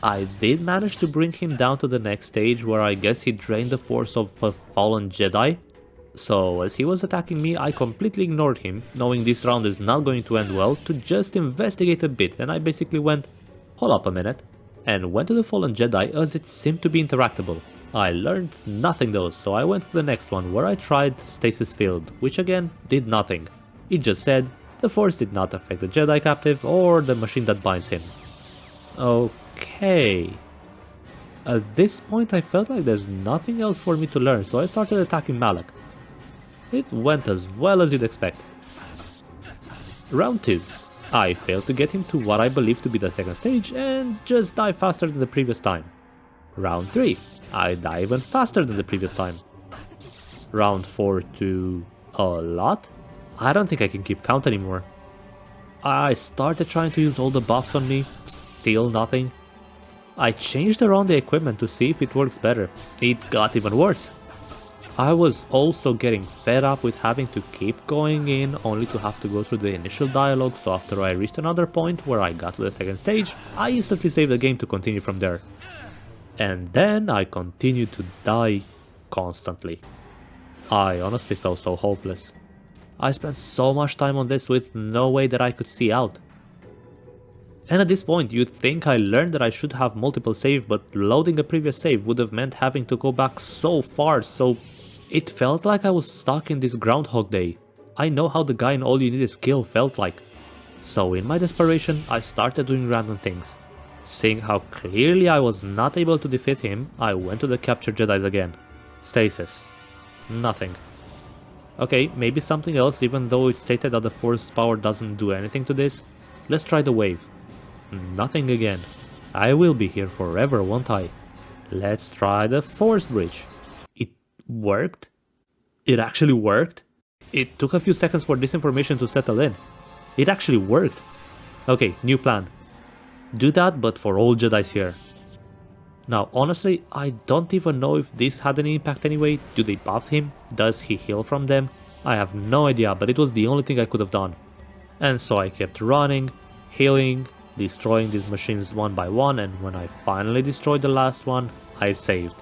I did manage to bring him down to the next stage, where I guess he drained the force of a fallen Jedi. So as he was attacking me, I completely ignored him, knowing this round is not going to end well, to just investigate a bit, and I basically went, hold up a minute, and went to the fallen Jedi as it seemed to be interactable. I learned nothing though, so I went to the next one, where I tried Stasis Field, which again did nothing. It just said, the force did not affect the Jedi captive or the machine that binds him. Okay. At this point I felt like there's nothing else for me to learn, so I started attacking Malak. It went as well as you'd expect. Round 2. I failed to get him to what I believe to be the second stage and just die faster than the previous time. Round 3. I die even faster than the previous time. Round 4 to a lot? I don't think I can keep count anymore. I started trying to use all the buffs on me, still nothing. I changed around the equipment to see if it works better. It got even worse. I was also getting fed up with having to keep going in only to have to go through the initial dialogue, so after I reached another point where I got to the second stage, I instantly saved the game to continue from there. And then I continued to die constantly. I honestly felt so hopeless. I spent so much time on this with no way that I could see out. And at this point you'd think I learned that I should have multiple saves, but loading a previous save would have meant having to go back so far, so It felt like I was stuck in this Groundhog Day. I know how the guy in All You Need Is Kill felt like. So in my desperation, I started doing random things. Seeing how clearly I was not able to defeat him, I went to the captured Jedis again. Stasis. Nothing. Okay, maybe something else, even though it stated that the force power doesn't do anything to this. Let's try the wave. Nothing again. I will be here forever, won't I? Let's try the force bridge. It worked? It actually worked? It took a few seconds for this information to settle in. It actually worked. Okay, new plan. Do that, but for all Jedis here. Now, honestly, I don't even know if this had any impact anyway. Do they buff him? Does he heal from them? I have no idea, but it was the only thing I could have done. And so I kept running, healing, destroying these machines one by one, and when I finally destroyed the last one, I saved.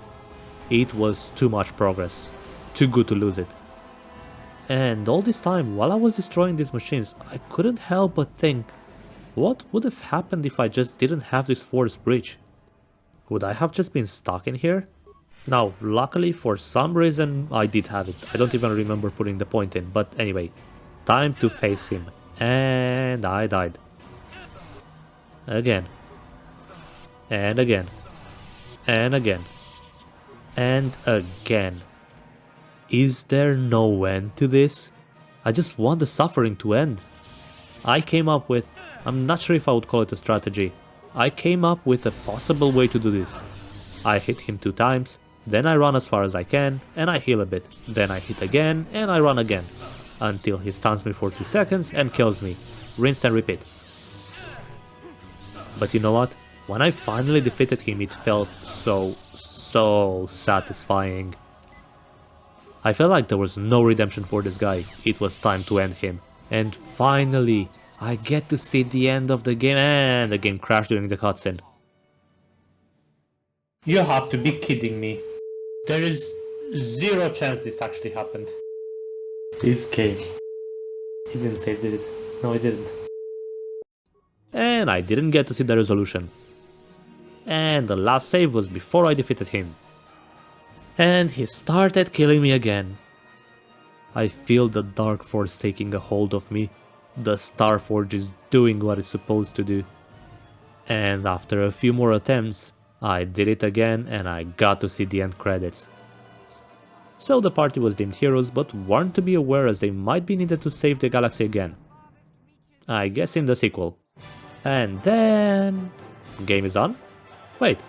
It was too much progress. Too good to lose it. And all this time, while I was destroying these machines, I couldn't help but think, what would have happened if I just didn't have this force bridge? Would I have just been stuck in here? Now, luckily for some reason I did have it. I don't even remember putting the point in, but anyway. Time to face him. And I died. Again. And again. And again. And again. Is there no end to this? I just want the suffering to end. I came up with... I'm not sure if I would call it a strategy. I came up with a possible way to do this. I hit him 2 times, then I run as far as I can, and I heal a bit. Then I hit again, and I run again. Until he stuns me for 2 seconds and kills me. Rinse and repeat. But you know what? When I finally defeated him, it felt so satisfying. I felt like there was no redemption for this guy. It was time to end him. And finally, I get to see the end of the game, and the game crashed during the cutscene. You have to be kidding me. There is 0 chance this actually happened. This game. He didn't save, did it? No, he didn't. And I didn't get to see the resolution. And the last save was before I defeated him. And he started killing me again. I feel the Dark Force taking a hold of me. The Starforge is doing what it's supposed to do. And after a few more attempts, I did it again and I got to see the end credits. So the party was deemed heroes, but warned to be aware as they might be needed to save the galaxy again. I guess in the sequel. And then... game is done? Wait,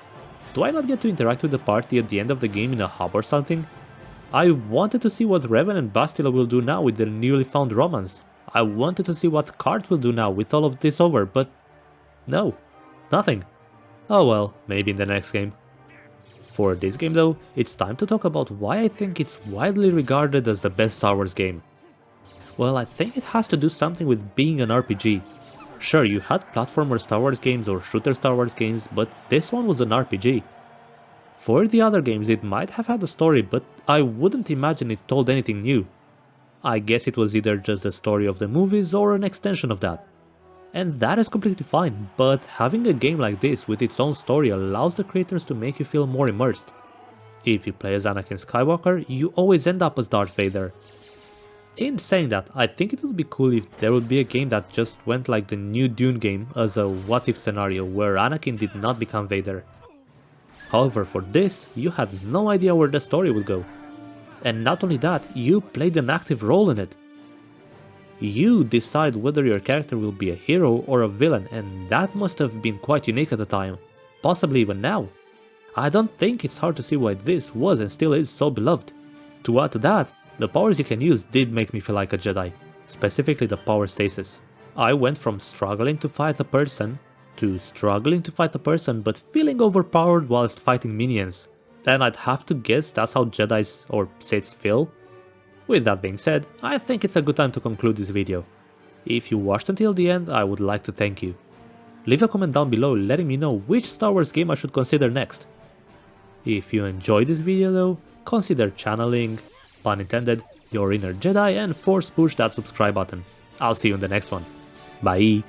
do I not get to interact with the party at the end of the game in a hub or something? I wanted to see what Raven and Bastilla will do now with their newly found romance. I wanted to see what Cart will do now with all of this over, but no, nothing. Oh well, maybe in the next game. For this game though, it's time to talk about why I think it's widely regarded as the best Star Wars game. Well, I think it has to do something with being an RPG. Sure, you had platformer Star Wars games or shooter Star Wars games, but this one was an RPG. For the other games it might have had a story, but I wouldn't imagine it told anything new. I guess it was either just the story of the movies or an extension of that. And that is completely fine, but having a game like this with its own story allows the creators to make you feel more immersed. If you play as Anakin Skywalker, you always end up as Darth Vader. In saying that, I think it would be cool if there would be a game that just went like the new Dune game as a what-if scenario where Anakin did not become Vader. However, for this, you had no idea where the story would go. And not only that, you played an active role in it. You decide whether your character will be a hero or a villain, and that must have been quite unique at the time, possibly even now. I don't think it's hard to see why this was and still is so beloved. To add to that, the powers you can use did make me feel like a Jedi, specifically the power stasis. I went from struggling to fight a person to struggling to fight a person but feeling overpowered whilst fighting minions. And I'd have to guess that's how Jedis or Siths feel. With that being said, I think it's a good time to conclude this video. If you watched until the end, I would like to thank you. Leave a comment down below letting me know which Star Wars game I should consider next. If you enjoyed this video though, consider channeling, pun intended, your inner Jedi and force push that subscribe button. I'll see you in the next one. Bye!